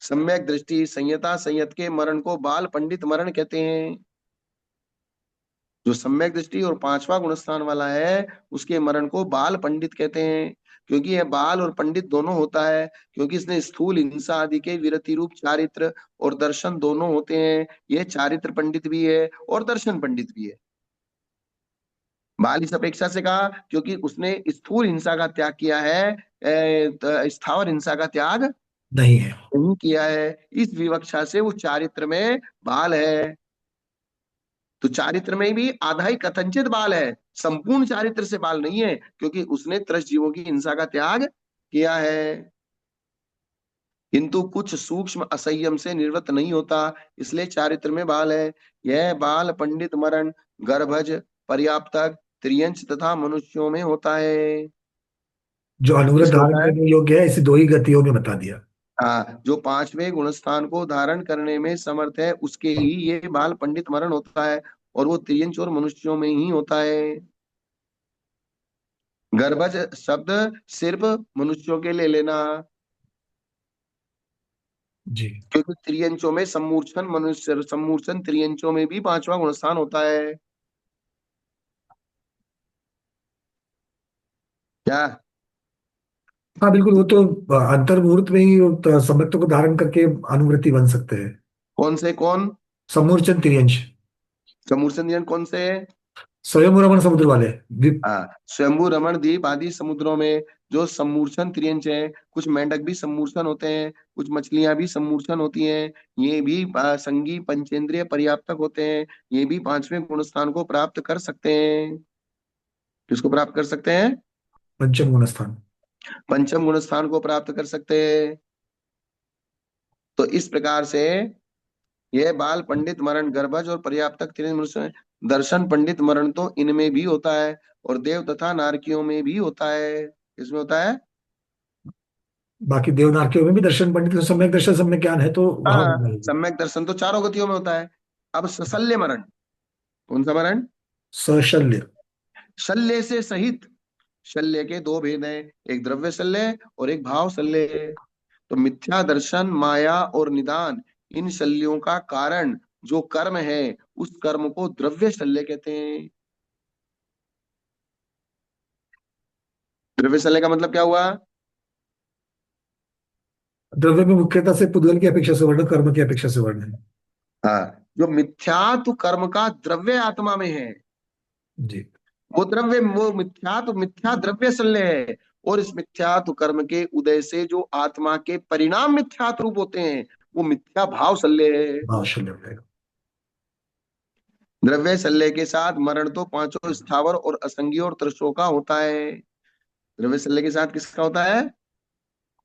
सम्यक दृष्टि संयता संयत के मरण को बाल पंडित मरण कहते हैं। जो सम्यक दृष्टि और पांचवा गुणस्थान वाला है उसके मरण को बाल पंडित कहते हैं, क्योंकि यह बाल और पंडित दोनों होता है, क्योंकि इसने स्थूल हिंसा आदि के विरति रूप चारित्र और दर्शन दोनों होते हैं। यह चारित्र पंडित भी है और दर्शन पंडित भी है। बाल इस अपेक्षा से कहा क्योंकि उसने स्थूल हिंसा का त्याग किया है, स्थावर हिंसा का त्याग नहीं है। नहीं किया है, इस विवक्षा से वो चारित्र में बाल है। तो चारित्र में भी आधा ही कथनचित बाल है, संपूर्ण चारित्र से बाल नहीं है, क्योंकि उसने त्रस्त जीवों की हिंसा का त्याग किया है। किंतु कुछ सूक्ष्म असंयम से निवृत्त नहीं होता, इसलिए चारित्र में बाल है। यह बाल पंडित मरण गर्भज, पर्याप्तक, त्रियंच तथा मनुष्यों में होता है। जो अनुग्रह किसमें धारण होता है? करने योग्य है, इसे दो ही गतियों में बता दिया। हाँ, जो पांचवें गुणस्थान को धारण करने में समर्थ है उसके ही ये बाल पंडित मरण होता है, और वो त्रियंच और मनुष्यों में ही होता है। गर्भज शब्द सिर्फ मनुष्यों के ले लेना, जी। क्योंकि त्रियंचों में सम्मूर्छन मनुष्य सम्मूर्छन त्रियंचों में भी पांचवा गुणस्थान होता है। क्या? हाँ बिल्कुल, वो तो अंतर्मुहूर्त में ही वो सम्यक्तों को धारण करके अनुवृत्ति बन सकते हैं। कौन से कौन? सम्मूर्छन तिर्यंश। सम्मूर्छन नियन कौन से? स्वयं रमण समुद्र वाले। विप। हाँ, स्वयंभू रमण द्वीप आदि समुद्रों में जो सम्मूर्छन त्रियंच है, कुछ मेंढक भी सम्मूर्छन होते हैं, कुछ मछलियां भी सम्मूर्छन होती हैं। ये भी संगी पंचेंद्रिय पर्याप्तक होते हैं। ये भी पांचवें गुण स्थान को प्राप्त कर सकते हैं। किसको प्राप्त कर सकते हैं? पंचम गुण स्थान। पंचम गुण स्थान को प्राप्त कर सकते हैं। तो इस प्रकार से यह बाल पंडित मरण गर्भज और पर्याप्तक तीन मनुष्य हैं। दर्शन पंडित मरण तो इनमें भी होता है, और देव तथा नारकियों में भी होता है। इसमें होता है। बाकी देवनारकियों में भी दर्शन पंडित को सम्यक दर्शन सम्यक ज्ञान है तो वहां हाँ, होगा ही। सम्यक दर्शन तो चारों गतियों में होता है। अब सशल्य मरण। कौन सा मरण? सशल्य। शल्य से सहित। शल्य के दो भेद हैं, एक द्रव्य शल्य और एक भाव शल्य। तो मिथ्या दर्शन माया और निदान, इन शल्यों का कारण जो कर्म है, उस कर्म को द्रव्य शल्य कहते हैं। द्रव्य शल्य का मतलब क्या हुआ? द्रव्य में मुख्यतः से पुद्गल की अपेक्षा से वर्णन, कर्म की अपेक्षा से वर्णन। हाँ, जो मिथ्यात्व कर्म का द्रव्य आत्मा में है, जी। वो द्रव्य, वो मिथ्यात्व मिथ्या द्रव्य शल्य है। और इस मिथ्यात्व कर्म के उदय से जो आत्मा के परिणाम मिथ्यात्व रूप होते हैं, वो मिथ्या भाव शल्य है। भाव शल्य हो जाएगा। द्रव्य शल्य के साथ मरण तो पांचों स्थावर और असंगी और त्रसों का होता है। द्रव्य शल्य के साथ किसका होता है?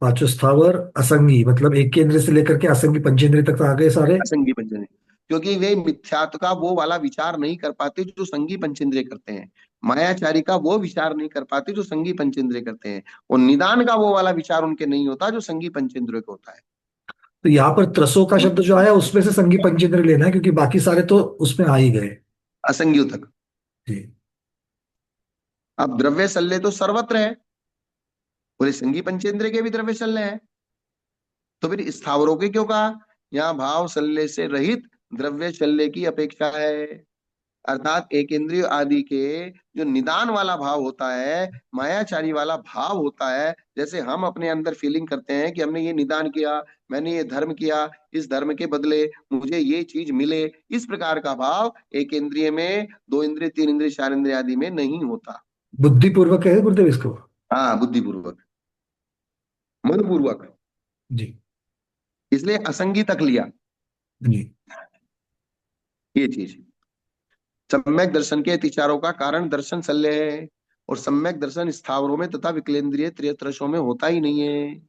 पांचों स्थावर असंगी, मतलब एक केंद्र से लेकर के असंगी पंचेंद्रिय तक तो आ गए सारे। असंगी पंचेंद्रिय। क्योंकि वे मिथ्यात्व का वो वाला विचार नहीं कर पाते जो संगी पंचेंद्रिय करते हैं। मायाचारी का वो विचार नहीं कर पाते जो संगी पंचेंद्रिय करते हैं। और निदान का वो वाला विचार उनके नहीं होता जो संगी पंचेंद्रिय को होता है। तो यहाँ पर त्रसों का शब्द जो आया उसमें से संगी पंचेंद्र लेना है, क्योंकि बाकी सारे तो उसमें आ ही गए। असंगियों तक। जी। अब द्रव्य शल्य तो सर्वत्र है, बोले संगी पंचेंद्रिय के भी द्रव्य शल्य है। तो फिर स्थावरों के क्यों कहा? यहाँ भाव शल्य से रहित द्रव्य शल्य की अपेक्षा है। अर्थात एक इंद्रिय आदि के जो निदान वाला भाव होता है, मायाचारी वाला भाव होता है, जैसे हम अपने अंदर फीलिंग करते हैं कि हमने ये निदान किया, मैंने ये धर्म किया, इस धर्म के बदले मुझे ये चीज मिले, इस प्रकार का भाव एक इंद्रिय में, दो इंद्रिय, तीन इंद्रिय, चार इंद्रिय आदि में नहीं होता। बुद्धिपूर्वक है गुरुदेव इसको। हाँ, बुद्धिपूर्वक, मनपूर्वक। जी। इसलिए असंगी तक लिया जी। ये चीज। सम्यक दर्शन के अतिचारों का कारण दर्शन शल्य है। और सम्यक दर्शन स्थावरों में तथा विकलेंद्रिय त्रयत्रसों में होता ही नहीं है।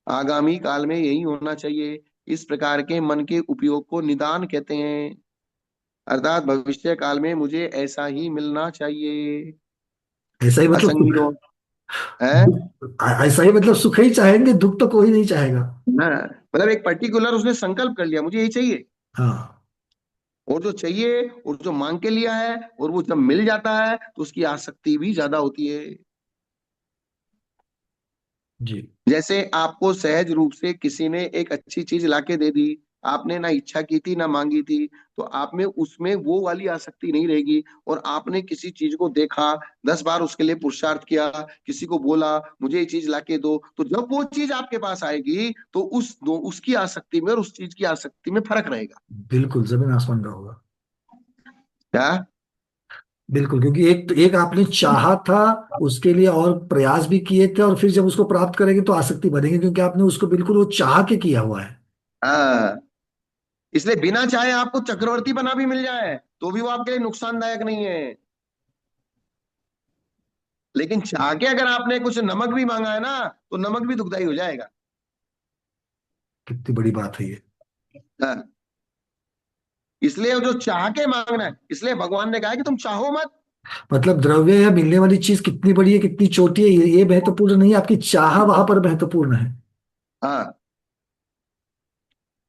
आगामी काल में यही होना चाहिए। इस प्रकार के मन के उपयोग को निदान कहते हैं। अर्थात भविष्य काल में मुझे ऐसा ही मिलना चाहिए। ऐसा ही मतलब असंगी सुख। हो है ऐसा ही मतलब सुख ही चाहेंगे, दुख तो कोई नहीं चाहेगा। ना। मतलब एक पर्टिकुलर उसने संकल्प कर लिया, मुझे यही चाहिए। हाँ। और जो चाहिए और जो मांग के लिया है, और वो जब मिल जाता है तो उसकी आसक्ति भी ज्यादा होती है। जी। जैसे आपको सहज रूप से किसी ने एक अच्छी चीज लाके दे दी, आपने ना इच्छा की थी ना मांगी थी, तो आप में उसमें वो वाली आसक्ति नहीं रहेगी। और आपने किसी चीज को देखा, 10 बार उसके लिए पुरुषार्थ किया, किसी को बोला मुझे ये चीज लाके दो, तो जब वो चीज आपके पास आएगी तो उसकी आसक्ति में और उस चीज की आसक्ति में फर्क रहेगा। बिल्कुल जमीन आसमान का होगा। क्या? बिल्कुल, क्योंकि एक आपने चाहा था, उसके लिए और प्रयास भी किए थे, और फिर जब उसको प्राप्त करेंगे तो आसक्ति बढ़ेगी, क्योंकि आपने उसको बिल्कुल वो चाह के किया हुआ है। हाँ, इसलिए बिना चाहे आपको चक्रवर्ती बना भी मिल जाए तो भी वो आपके लिए नुकसानदायक नहीं है। लेकिन चाह के अगर आपने कुछ नमक भी मांगा है ना, तो नमक भी दुखदाई हो जाएगा। कितनी बड़ी बात है ये। हाँ, इसलिए जो चाह के मांगना है, इसलिए भगवान ने कहा है कि तुम चाहो मत। मतलब द्रव्य या मिलने वाली चीज कितनी बड़ी है कितनी छोटी है, ये महत्वपूर्ण नहीं है, आपकी चाह वहां पर महत्वपूर्ण है। हाँ,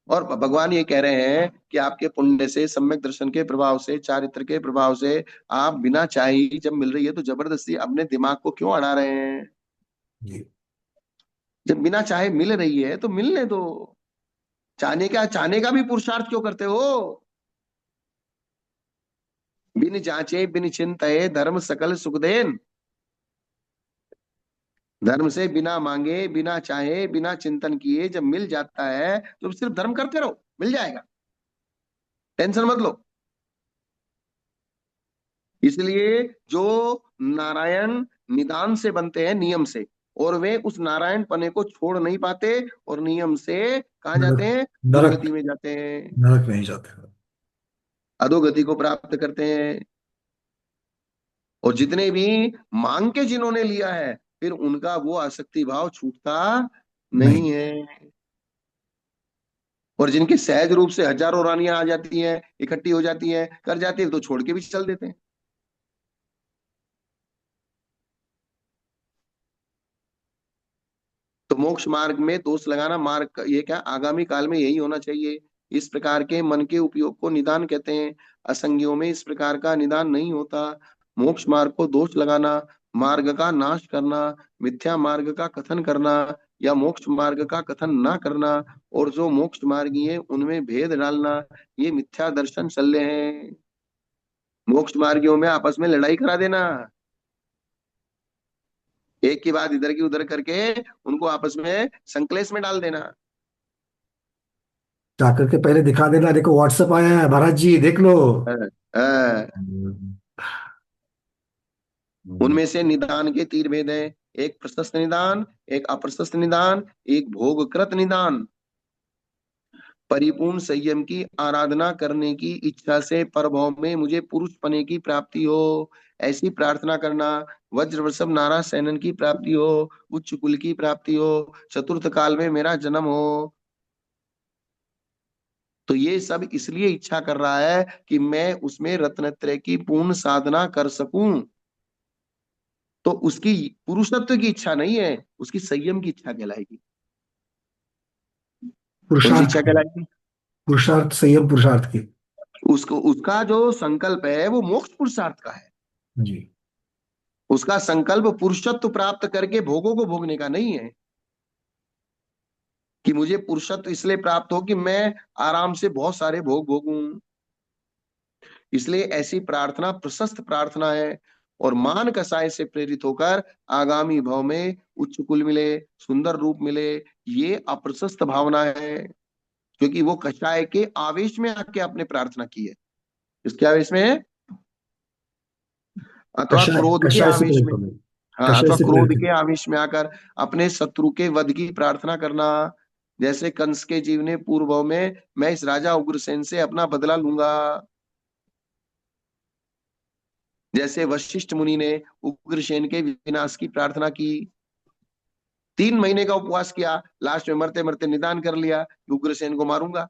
और भगवान ये कह रहे हैं कि आपके पुण्य से, सम्यक दर्शन के प्रभाव से, चारित्र के प्रभाव से, आप बिना चाहे ही जब मिल रही है तो जबरदस्ती अपने दिमाग को क्यों अड़ा रहे हैं? जी। जब बिना चाहे मिल रही है तो मिलने दो। चाहने का भी पुरुषार्थ क्यों करते हो? बिन जांचे बिन चिंतये धर्म सकल सुख देन। धर्म से बिना मांगे, बिना चाहे, बिना चिंतन किए जब मिल जाता है तो सिर्फ धर्म करते रहो, मिल जाएगा, टेंशन मत लो। इसलिए जो नारायण निदान से बनते हैं, नियम से, और वे उस नारायण पने को छोड़ नहीं पाते, और नियम से कहाँ जाते नरक, हैं? नरक, दुर्गति में जाते हैं, नरक नहीं जाते। अधोगति को प्राप्त करते हैं। और जितने भी मांग के जिन्होंने लिया है, फिर उनका वो आसक्ति भाव छूटता नहीं। नहीं है। और जिनके सहज रूप से हजारों रानियां आ जाती हैं, इकट्ठी हो जाती हैं, कर जाती है, तो छोड़ के भी चल देते हैं। तो मोक्ष मार्ग में दोष लगाना, ये क्या, आगामी काल में यही होना चाहिए। इस प्रकार के मन के उपयोग को निदान कहते हैं। असंगियों में इस प्रकार का निदान नहीं होता। मोक्ष मार्ग को दोष लगाना, मार्ग का नाश करना, मिथ्या मार्ग का कथन करना, या मोक्ष मार्ग का कथन ना करना, और जो मोक्ष मार्गी है उनमें भेद डालना, ये मिथ्या दर्शन शल्य है। मोक्ष मार्गियों में आपस में लड़ाई करा देना, एक की बात इधर की उधर करके उनको आपस में संकलेश में डाल देना। जाकर के पहले दिखा देना, देखो व्हाट्सएप आया है महाराज जी, देख लो। हाँ, हाँ। हम्म, उनमें से निदान के तीन भेद हैं। एक प्रशस्त निदान, एक अप्रशस्त निदान, एक भोगकृत निदान। परिपूर्ण संयम की आराधना करने की इच्छा से परभव में मुझे पुरुष पने की प्राप्ति हो, ऐसी प्रार्थना करना। वज्र वृषभ नारा सैनन की प्राप्ति हो, उच्च कुल की प्राप्ति हो, चतुर्थ काल में मेरा जन्म हो। तो ये सब इसलिए इच्छा कर रहा है कि मैं उसमें रत्नत्रय की पूर्ण साधना कर सकूं। तो उसकी पुरुषत्व की इच्छा नहीं है, उसकी संयम की इच्छा कहलाएगी। कौन सी पुरुषार्थ इच्छा की, कहलाएगी? पुरुषार्थ, संयम पुरुषार्थ की। उसको, उसका जो संकल्प है वो मोक्ष पुरुषार्थ का है। जी। उसका संकल्प पुरुषत्व प्राप्त करके भोगों को भोगने का नहीं है, कि मुझे पुरुषत्व इसलिए प्राप्त हो कि मैं आराम से बहुत सारे भोग भोगूं। इसलिए ऐसी प्रार्थना प्रशस्त प्रार्थना है। और मान कसाय से प्रेरित होकर आगामी भव में उच्च कुल मिले, सुंदर रूप मिले, ये अप्रशस्त भावना है। क्योंकि वो कषाय के आवेश में आके आपने प्रार्थना की है। इसके आवेश में है, अथवा कषाय, क्रोध के कषाय से आवेश प्रेरित में। हो गए। हाँ, कषाय अथवा से क्रोध प्रेरित हो के आवेश में आकर अपने शत्रु के वध की प्रार्थना करना। जैसे कंस के जीव ने पूर्व में, मैं इस राजा उग्रसेन से अपना बदला लूंगा। जैसे वशिष्ठ मुनि ने उग्रसेन के विनाश की प्रार्थना की, 3 महीने का उपवास किया, लास्ट में मरते मरते निदान कर लिया कि उग्रसेन को मारूंगा।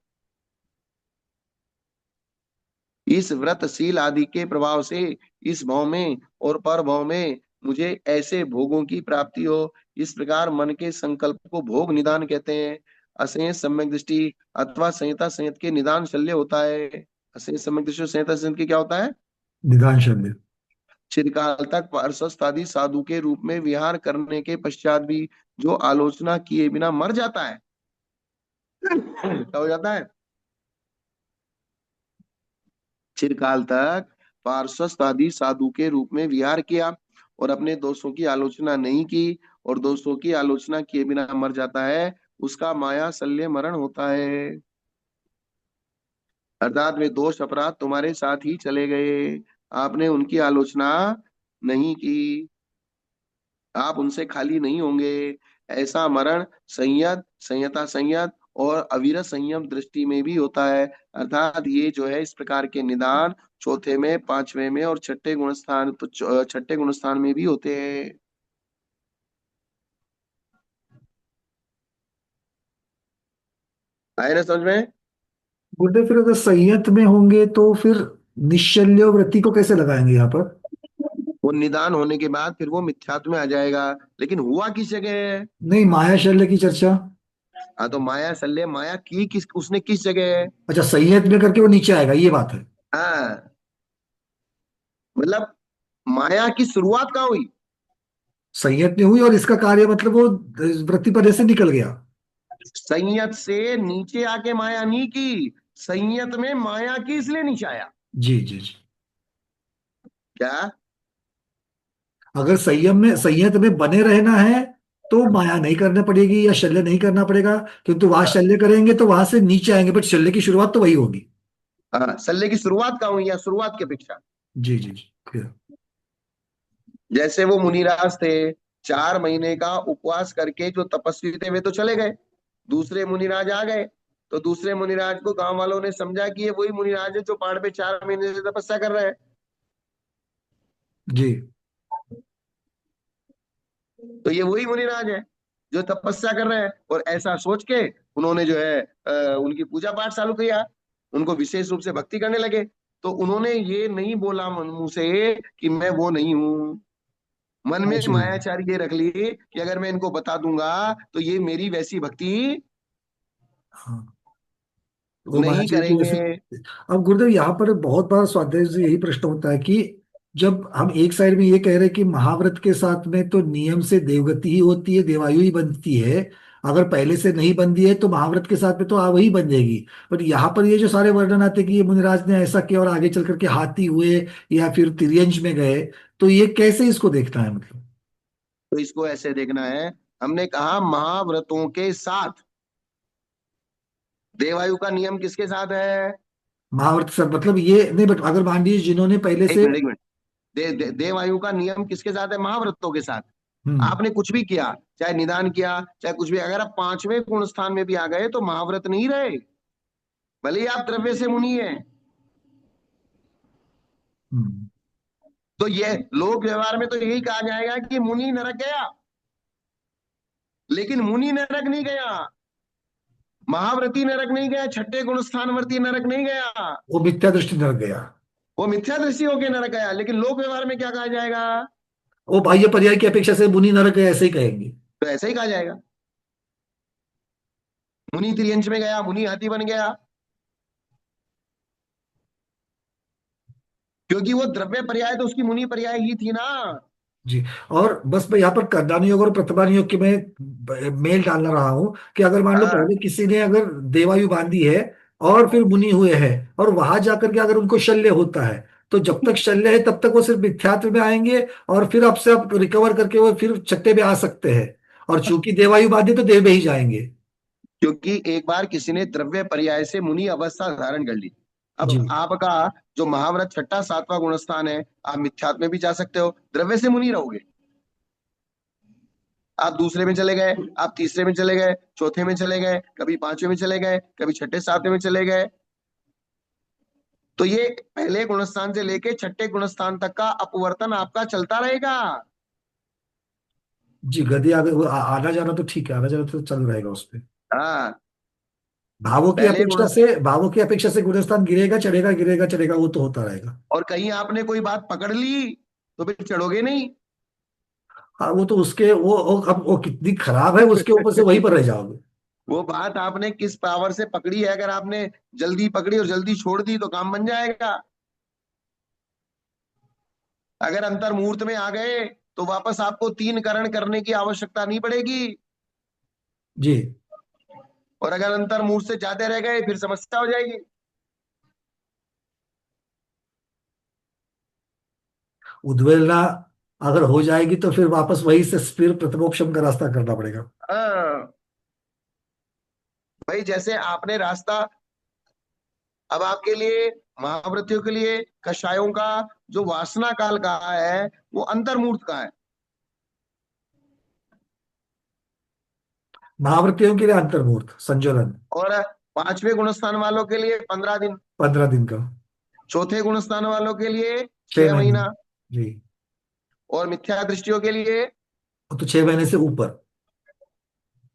इस व्रतशील आदि के प्रभाव से इस भाव में और पर भाव में मुझे ऐसे भोगों की प्राप्ति हो। इस प्रकार मन के संकल्प को भोग निदान कहते हैं। असंयत सम्यक दृष्टि अथवा संहिता संयत के निदान शल्य होता है। असंयत सम्यक दृष्टि और संहिता संयत के क्या होता है? निदान शब्द। चिरकाल तक पार्षद आदि साधु के रूप में विहार करने के पश्चात भी जो आलोचना किए बिना मर जाता है, क्या हो जाता है? चिरकाल तक पार्षद आदि साधु के रूप में विहार किया और अपने दोषों की आलोचना नहीं की, और दोषों की आलोचना किए बिना मर जाता है, उसका माया शल्य मरण होता है। अर्थात वे दोष अपराध तुम्हारे साथ ही चले गए, आपने उनकी आलोचना नहीं की, आप उनसे खाली नहीं होंगे। ऐसा मरण संयत, संयता संयत और अविरत संयम दृष्टि में भी होता है। अर्थात ये जो है इस प्रकार के निदान चौथे में, पांचवें में और छठे गुण स्थान, तो छठे गुण स्थान में भी होते हैं। आए ना समझ में? बोलते फिर अगर संयत में होंगे तो फिर निश्चल्य वृत्ति को कैसे लगाएंगे यहाँ पर? वो निदान होने के बाद फिर वो मिथ्यात्व में आ जाएगा। लेकिन हुआ किस जगह है? नहीं, माया शल्य की चर्चा। हाँ, तो माया शल्य, माया की किस, उसने किस जगह है? अच्छा, संयत में करके वो नीचे आएगा, ये बात है। हाँ, मतलब माया की शुरुआत कहाँ हुई? संयत नहीं हुई और इसका कार्य मतलब वो वृत्ति पर्य से निकल गया। संयत से नीचे आके माया नहीं की, संयत में माया की इसलिए नीचे आया। जी जी जी। क्या? अगर संयत में बने रहना है तो माया नहीं करना पड़ेगी या शल्य नहीं करना पड़ेगा, क्योंकि वहां शल्य करेंगे तो वहां से नीचे आएंगे, बट शल्य की शुरुआत तो वही होगी। हाँ, सल्ले की शुरुआत कहाँ हुई, या शुरुआत की अपेक्षा। जी जी जी clear। जैसे वो मुनिराज थे, 4 महीने का उपवास करके जो तपस्वी थे वे तो चले गए, दूसरे मुनिराज आ गए। तो दूसरे मुनिराज को गांव वालों ने समझा कि ये वही मुनिराज है जो पहाड़ पे 4 महीने से तपस्या कर रहे हैं। जी तो ये वही मुनिराज है जो तपस्या कर रहे हैं, और ऐसा सोच के उन्होंने जो है उनकी पूजा पाठ चालू किया, उनको विशेष रूप से भक्ति करने लगे। तो उन्होंने ये नहीं बोला मुंह से कि मैं वो नहीं हूं, मन में जी मायाचार ये रख ली कि अगर मैं इनको बता दूंगा तो ये मेरी वैसी भक्ति हाँ। वो नहीं महाराज जी की करेंगे। वैसे। अब गुरुदेव यहाँ पर बहुत बार स्वाध्याय से यही प्रश्न होता है कि जब हम एक साइड में ये कह रहे हैं कि महाव्रत के साथ में तो नियम से देवगति ही होती है, देवायु ही बनती है, अगर पहले से नहीं बंधी है तो महाव्रत के साथ में तो वही बन जाएगी। पर यहाँ पर ये जो सारे वर्णन आते हैं कि ये मुनिराज ने ऐसा किया और आगे चल करके हाथी हुए या फिर तिर्यंश में गए, तो ये कैसे इसको देखना है मतलब? तो इसको ऐसे देखना है, हमने कहा महाव्रतों के साथ देवायु का नियम किसके साथ है। महाव्रत सर मतलब ये नहीं, बट अगर मान लीजिए जिन्होंने पहले एक से। मिनट, एक मिनट। देवायु का नियम किसके साथ है, महाव्रतों के साथ। हम्म। आपने कुछ भी किया, चाहे निदान किया, चाहे कुछ भी, अगर आप 5वें गुण स्थान में भी आ गए तो महाव्रत नहीं रहे, भले ही आप द्रव्य से मुनि हैं। हम्म। तो ये लोक व्यवहार में तो यही कहा जाएगा कि मुनि नरक गया, लेकिन मुनि नरक नहीं गया, महाव्रती नरक नहीं गया, छठे गुण स्थानवर्ती नरक नहीं गया, वो मिथ्या दृष्टि नर गया। वो मिथ्या दृष्टि होकर नरक गया। लेकिन लोक व्यवहार में क्या कहा जाएगा, वो बाह्य पर्याय की अपेक्षा से मुनि नरक है ऐसे ही कहेंगे। तो ऐसा ही कहा जाएगा, मुनि त्रियंश में गया, मुनि हाथी बन गया, क्योंकि वो द्रव्य पर्याय तो उसकी मुनि पर्याय ही थी ना। जी। और बस मैं यहाँ पर कर्दानी योग और प्रतिभानी योग की मैं मेल डालना रहा हूँ कि अगर मान लो हाँ, पहले किसी ने अगर देवायु बांधी है और फिर मुनि हुए हैं और वहां जाकर के अगर उनको शल्य होता है, तो जब तक शल्य है तब तक वो सिर्फ मिथ्यात्व में आएंगे, और फिर अब से आप रिकवर करके वो फिर छट्टे में आ सकते हैं, और चूंकि देवायु बांधी तो देव में ही जाएंगे। क्योंकि एक बार किसी ने द्रव्य पर्याय से मुनि अवस्था धारण कर ली। जी अब आपका जो महाव्रत छठा सातवां गुणस्थान है, आप मिथ्यात्व में भी जा सकते हो, द्रव्य से मुनि रहोगे। आप दूसरे में चले गए, आप तीसरे में चले गए, चौथे में चले गए, कभी 5वें में चले गए, कभी छठे सातवें में चले गए। तो ये पहले गुणस्थान से लेके छठे गुणस्थान तक का अपवर्तन आपका चलता रहेगा। जी। गति आगे आना जाना तो ठीक है, आना जाना तो चल रहेगा उस पे। हाँ, पहले गुण, भावों की अपेक्षा से गुणस्थान गिरेगा चढ़ेगा गिरेगा चढ़ेगा, वो तो होता रहेगा। और कहीं आपने कोई बात पकड़ ली तो फिर चढ़ोगे नहीं। हाँ वो तो उसके वो अब वो कितनी खराब है उसके ऊपर से वहीं पर रह जाओगे। वो बात आपने किस पावर से पकड़ी है, अगर आपने जल्दी पकड़ी और जल्दी छोड़ दी तो काम बन जाएगा। अगर अंतर मुहूर्त में आ गए तो वापस आपको 3 करण करने की आवश्यकता नहीं पड़ेगी। जी। और अगर अंतर मुहूर्त से ज्यादा रह गए फिर समस्या हो जाएगी। उद्वेलना अगर हो जाएगी तो फिर वापस वही से फिर प्रथमोपशम का रास्ता करना पड़ेगा। हाँ, भाई जैसे आपने रास्ता, अब आपके लिए, महाव्रतियों के लिए कषायों का जो वासना काल का है वो अंतर्मूर्त का है, महावृत्तियों के लिए अंतर्मुहूर्त संज्वलन और 5वें गुणस्थान वालों के लिए 15 दिन, 15 दिन का। चौथे गुणस्थान वालों के लिए छह छह महीने महीना जी। और मिथ्या दृष्टियों के लिए वो तो 6 महीने से ऊपर।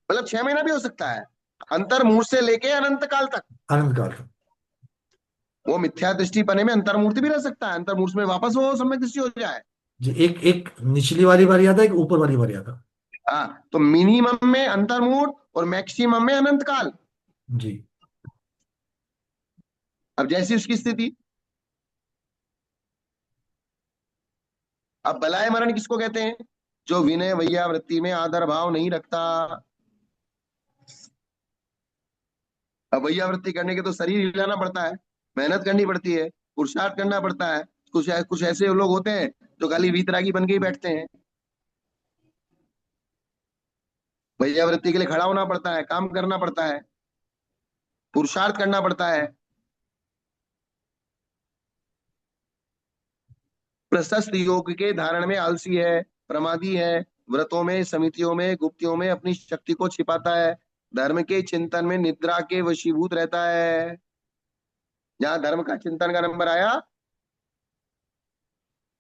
मतलब 6 महीना भी हो सकता है, अंतर मुहूर्त से लेके अनंत काल तक। आनंद काल का। वो मिथ्या दृष्टि पने में अंतर्मूर्ति भी रह सकता है, अंतर्मूर्त में वापस वो सम्यक दृष्टि हो जाए। जी। एक एक निचली वाली मर्यादा एक ऊपर वाली मर्यादा। हाँ, तो मिनिमम में अंतर्मूर्त और मैक्सिमम में अनंत काल। जी अब जैसी उसकी स्थिति। अब बलाय मरण किसको कहते हैं, जो विनय वैयावृत्ति में आदर भाव नहीं रखता। अब वैयावृत्ति करने के तो शरीर हिलाना पड़ता है, मेहनत करनी पड़ती है, पुरुषार्थ करना पड़ता है। कुछ कुछ ऐसे लोग होते हैं जो खाली वीतरागी बन के ही बैठते हैं। वैयावृत्ति के लिए खड़ा होना पड़ता है, काम करना पड़ता है, पुरुषार्थ करना पड़ता है। प्रशस्त योग के धारण में आलसी है, प्रमादी है, व्रतों में, समितियों में, गुप्तियों में अपनी शक्ति को छिपाता है, धर्म के चिंतन में निद्रा के वशीभूत रहता है। जहां धर्म का चिंतन का नंबर आया,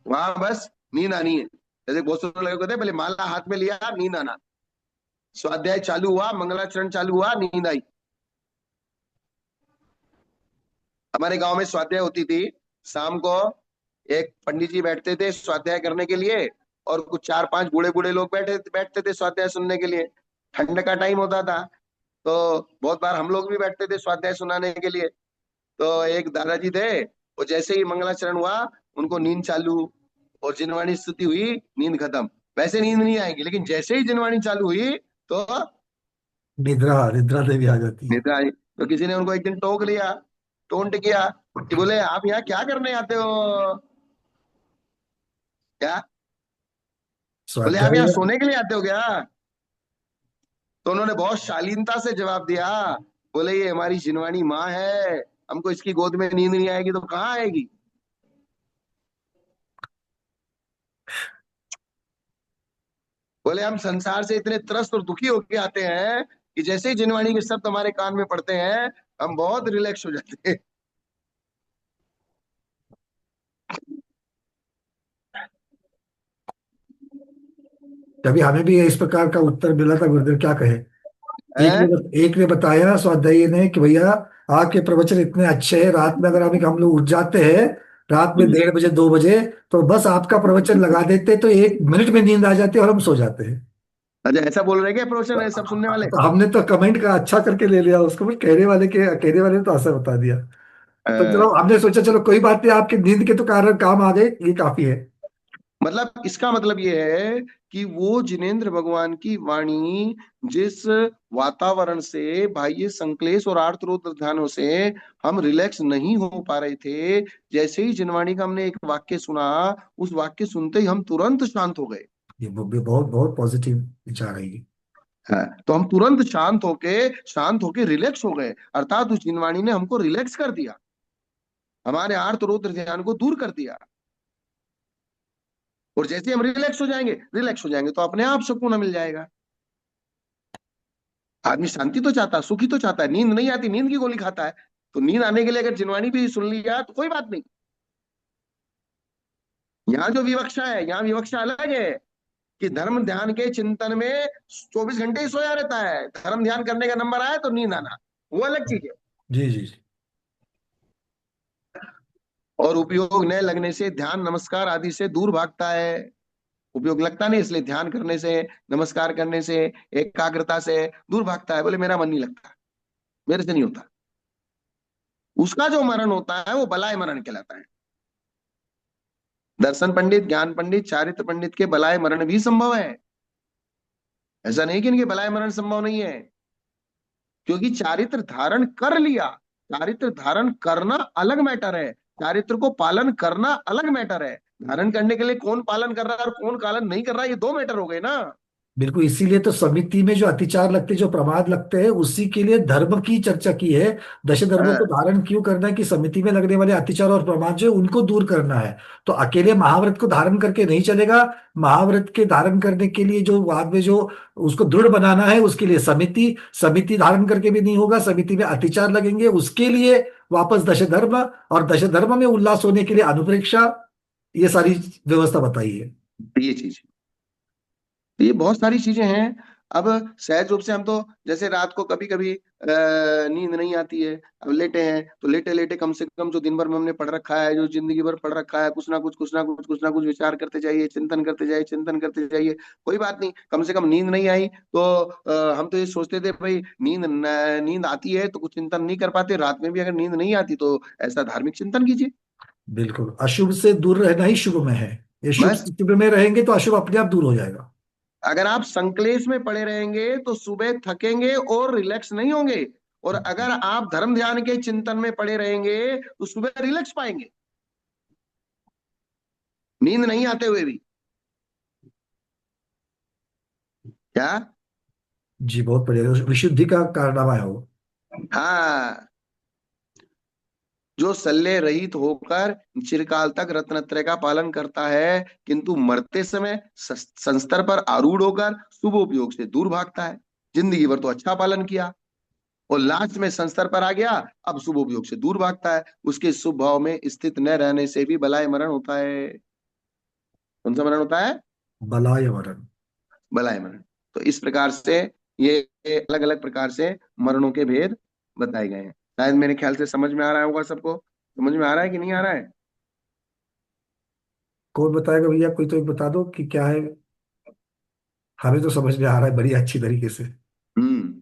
वहां बस नींद आनी है। जैसे बहुत से लोग होते हैं, पहले माला हाथ में लिया, नींद आना, स्वाध्याय चालू हुआ, मंगलाचरण चालू हुआ, नींद आई। हमारे गांव में स्वाध्याय होती थी, शाम को एक पंडित जी बैठते थे स्वाध्याय करने के लिए, और कुछ चार पांच बूढ़े बूढ़े लोग बैठे बैठते थे स्वाध्याय सुनने के लिए। ठंड का टाइम होता था, तो बहुत बार हम लोग भी बैठते थे स्वाध्याय सुनाने के लिए। तो एक दादाजी थे, वो जैसे ही मंगलाचरण हुआ, उनको नींद चालू, और जिनवाणी स्तुति हुई, नींद खत्म। वैसे नींद नहीं आएगी, लेकिन जैसे ही जिनवाणी चालू हुई तो निद्रा निद्रा देवी आ जाती है। निद्रा आई। तो किसी ने उनको एक दिन टोक लिया, टोंट किया कि बोले आप यहाँ क्या करने आते हो, क्या? बोले आप यहाँ स्वाध्याय। सोने के लिए आते हो क्या? तो उन्होंने बहुत शालीनता से जवाब दिया, बोले ये हमारी जिनवाणी माँ है, हमको इसकी गोद में नींद नहीं आएगी तो कहाँ आएगी। बोले हम संसार से इतने त्रस्त और दुखी होके आते हैं कि जैसे ही जिनवाणी के शब्द हमारे कान में पड़ते हैं, हम बहुत रिलैक्स हो जाते हैं। कभी हमें भी इस प्रकार का उत्तर मिला था, गुरुदेव क्या कहे। हैं? एक ने बताया स्वाध्यायी ने कि भैया आपके प्रवचन इतने अच्छे हैं, रात में अगर हम लोग उठ जाते हैं, रात में 1:30 बजे 2 बजे, तो बस आपका प्रवचन लगा देते तो 1 मिनट में नींद आ जाती है और हम सो जाते हैं। अच्छा, ऐसा बोल रहे हैं क्या प्रवचन है सब सुनने वाले? तो हमने तो कमेंट का अच्छा करके ले लिया उसको, फिर कहने वाले ने तो ऐसा बता दिया। तो चलो हमने सोचा चलो कोई बात नहीं, आपकी नींद के तो कारण काम आ गए, ये काफी है। मतलब इसका मतलब ये है कि वो जिनेंद्र भगवान की वाणी जिस वातावरण से, बाह्य संक्लेश और आर्तरोध ध्यानों से हम रिलैक्स नहीं हो पा रहे थे, जैसे ही जिनवाणी का हमने एक वाक्य सुना, उस वाक्य सुनते ही हम तुरंत शांत हो गए। ये भी बहुत बहुत पॉजिटिव विचार है ये। हाँ, तो हम तुरंत शांत होके रिलैक्स हो गए, अर्थात उस जिनवाणी ने हमको रिलैक्स कर दिया, हमारे आर्तरोध ध्यान को दूर कर दिया। और जैसे हम रिलैक्स हो जाएंगे तो अपने आप सुकून मिल जाएगा। आदमी शांति तो चाहता है, सुखी तो चाहता है, नींद नहीं आती, नींद की गोली खाता है। तो नींद आने के लिए अगर जिनवाणी भी सुन लिया तो कोई बात नहीं। यहाँ जो विवक्षा है, यहाँ विवक्षा अलग है कि धर्म ध्यान के चिंतन में 24 घंटे ही सोया रहता है, धर्म ध्यान करने का नंबर आया तो नींद आना, वो अलग चीज है। जी जी जी। और उपयोग न लगने से ध्यान नमस्कार आदि से दूर भागता है। उपयोग लगता नहीं, इसलिए ध्यान करने से, नमस्कार करने से, एकाग्रता से दूर भागता है। बोले मेरा मन नहीं लगता, मेरे से नहीं होता। उसका जो मरण होता है वो बलाय मरण कहलाता है। दर्शन पंडित, ज्ञान पंडित, चारित्र पंडित के बलाय मरण भी संभव है। ऐसा नहीं कि इनके बलाय मरण संभव नहीं है, क्योंकि चारित्र धारण कर लिया। चारित्र धारण करना अलग मैटर है, चारित्र को पालन करना अलग मैटर है। धारण करने के लिए कौन पालन कर रहा है और कौन पालन नहीं कर रहा है, ये दो मैटर हो गए ना। बिल्कुल, इसीलिए तो समिति में जो अतिचार लगते, जो प्रमाद लगते हैं, उसी के लिए धर्म की चर्चा की है। दश धर्मों को हाँ, धारण क्यों करना है कि समिति में लगने वाले अतिचार और प्रमाद जो है, उनको दूर करना है। तो अकेले महाव्रत को धारण करके नहीं चलेगा। महाव्रत के धारण करने के लिए जो बाद में जो उसको दृढ़ बनाना है, उसके लिए समिति, समिति धारण करके भी नहीं होगा, समिति में अतिचार लगेंगे, उसके लिए वापस दश धर्म, और दश धर्म में उल्लास होने के लिए अनुप्रेक्षा, ये सारी व्यवस्था बताई है। ये चीज, तो ये बहुत सारी चीजें हैं। अब सहज रूप से हम तो, जैसे रात को कभी कभी नींद नहीं आती है, अब लेटे हैं तो लेटे लेटे कम से कम जो दिन भर में हमने पढ़ रखा है, जो जिंदगी भर पढ़ रखा है, कुछ ना कुछ विचार करते जाइए, चिंतन करते जाइए। कोई बात नहीं, कम से कम नींद नहीं आई तो हम तो ये सोचते थे भाई नींद आती है तो कुछ चिंतन नहीं कर पाते, रात में भी अगर नींद नहीं आती तो ऐसा धार्मिक चिंतन कीजिए। बिल्कुल, अशुभ से दूर रहना ही शुभ में है। ये शुभ बस, से शुभ में रहेंगे तो अशुभ अपने आप दूर हो जाएगा। अगर आप संकलेश में पड़े रहेंगे तो सुबह थकेंगे और रिलैक्स नहीं होंगे, और अगर आप धर्म ध्यान के चिंतन में पड़े रहेंगे तो सुबह रिलैक्स पाएंगे, नींद नहीं आते हुए भी। क्या? जी बहुत बढ़िया, विशुद्धि का कारनामा है वो। हाँ, जो शल्य रहित होकर चिरकाल तक रत्नत्रय का पालन करता है, किंतु मरते समय संस्तर पर आरूढ़ होकर शुभ उपयोग से दूर भागता है। जिंदगी भर तो अच्छा पालन किया, और लास्ट में संस्तर पर आ गया, अब शुभ उपयोग से दूर भागता है। उसके शुभ भाव में स्थित न रहने से भी बलाय मरण होता है। कौन सा मरण होता है? बलाय वरण। बलाय मरण। तो इस प्रकार से ये अलग अलग प्रकार से मरणों के भेद बताए गए हैं। शायद मेरे ख्याल से समझ में आ रहा होगा सबको। समझ में आ रहा है कि नहीं आ रहा है? कौन बताएगा भैया, कोई तो एक बता दो कि क्या है। हमें तो समझ में आ रहा है बड़ी अच्छी तरीके से। हम्म।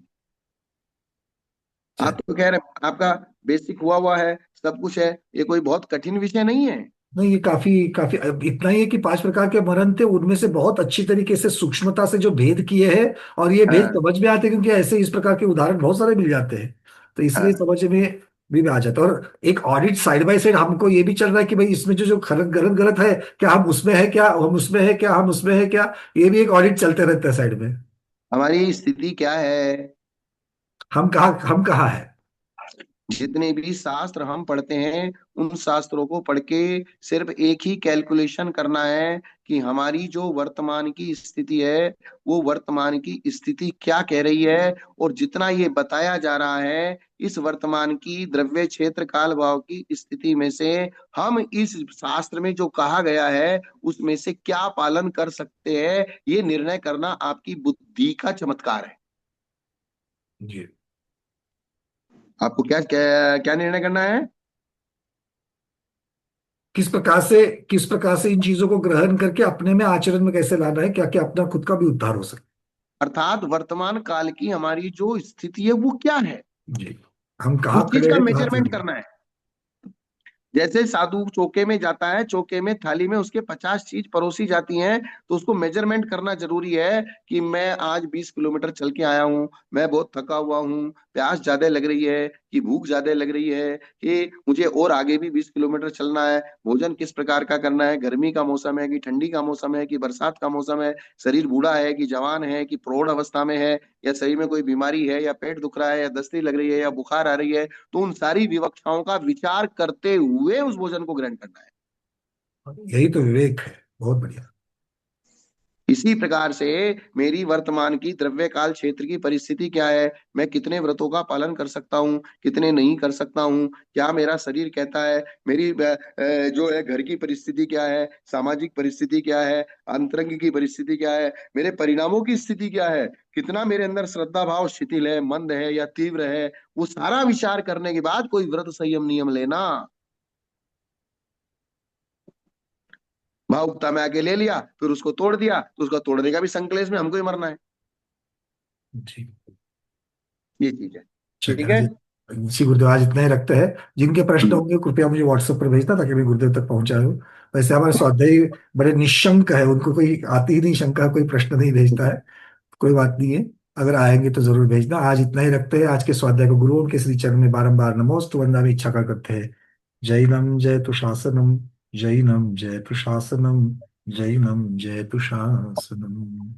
आप तो कह रहे आपका बेसिक हुआ हुआ है, सब कुछ है, ये कोई बहुत कठिन विषय नहीं है। नहीं ये काफी काफी, अब इतना ही है कि 5 प्रकार के मरण थे, उनमें से बहुत अच्छी तरीके से सूक्ष्मता से जो भेद किए हैं, और ये भेद हाँ समझ में आते हैं क्योंकि ऐसे इस प्रकार के उदाहरण बहुत सारे मिल जाते हैं। तो इसलिए हाँ। समझ में आ जाता है। और एक ऑडिट साइड बाय साइड हमको ये भी चल रहा है कि भाई इसमें जो जो गलत गलत गलत है, क्या हम उसमें है, क्या हम उसमें है, क्या हम उसमें है, क्या, ये भी एक ऑडिट चलते रहता है साइड में। हमारी स्थिति क्या है? हम कहाँ है। जितने भी शास्त्र हम पढ़ते हैं, उन शास्त्रों को पढ़ के सिर्फ एक ही कैलकुलेशन करना है कि हमारी जो वर्तमान की स्थिति है, वो वर्तमान की स्थिति क्या कह रही है। और जितना ये बताया जा रहा है, इस वर्तमान की द्रव्य क्षेत्र काल भाव की स्थिति में से हम इस शास्त्र में जो कहा गया है उसमें से क्या पालन कर सकते हैं, ये निर्णय करना आपकी बुद्धि का चमत्कार है। जी। आपको क्या क्या, क्या निर्णय करना है? किस प्रकार से इन चीजों को ग्रहण करके अपने में आचरण में कैसे लाना है, क्या क्या अपना खुद का भी उद्धार हो सकता अर्थात वर्तमान काल की हमारी जो स्थिति है वो क्या है, है। जी। हम उस कहाँ चीज खड़े का हैं, कहाँ मेजरमेंट खड़े हैं। करना है। जैसे साधु चौके में जाता है, चौके में थाली में उसके 50 चीज परोसी जाती हैं, तो उसको मेजरमेंट करना जरूरी है कि मैं आज 20 किलोमीटर चल के आया हूँ, मैं बहुत थका हुआ हूँ, प्यास ज्यादा लग रही है कि भूख ज्यादा लग रही है, कि मुझे और आगे भी 20 किलोमीटर चलना है, भोजन किस प्रकार का करना है, गर्मी का मौसम है कि ठंडी का मौसम है कि बरसात का मौसम है, शरीर बूढ़ा है कि जवान है कि प्रौढ़ अवस्था में है, या शरीर में कोई बीमारी है, या पेट दुख रहा है, या दस्ती लग रही है, या बुखार आ रही है। तो उन सारी विवक्षाओं का विचार करते हुए उस भोजन को ग्रहण करना है। यही तो विवेक है। बहुत बढ़िया। इसी प्रकार से मेरी वर्तमान की द्रव्य काल क्षेत्र की परिस्थिति क्या है, मैं कितने व्रतों का पालन कर सकता हूँ, कितने नहीं कर सकता हूँ, क्या मेरा शरीर कहता है, मेरी जो है घर की परिस्थिति क्या है, सामाजिक परिस्थिति क्या है, अंतरंग की परिस्थिति क्या है, मेरे परिणामों की स्थिति क्या है, कितना मेरे अंदर श्रद्धा भाव शिथिल है, मंद है या तीव्र है, वो सारा विचार करने के बाद कोई व्रत संयम नियम लेना। भावुकता में आके ले लिया, फिर उसको तोड़ दिया, तो उसका तोड़ने का भी संकलेश में हमको ही मरना है। जी। ये चीज है। चलिए ठीक है। आज, श्री गुरुदेव आज इतना ही रखते हैं। जिनके प्रश्न हम्म। होंगे कृपया मुझे व्हाट्सएप पर भेजना ताकि मैं गुरुदेव तक पहुंचाए हूँ। वैसे हमारे स्वाध्यायी बड़े निशंक है, उनको कोई आती ही नहीं शंका, कोई प्रश्न नहीं भेजता है। कोई बात नहीं है, अगर आएंगे तो जरूर भेजना। आज इतना ही रखते हैं। आज के स्वाध्याय को गुरुओं के श्री चरण में बारंबार नमोस्तु वंदनामि इच्छा कर करते हैं। जैनम जयतु शासनम, जैनम जयतु शासनम, जैनम जयतु शासनम।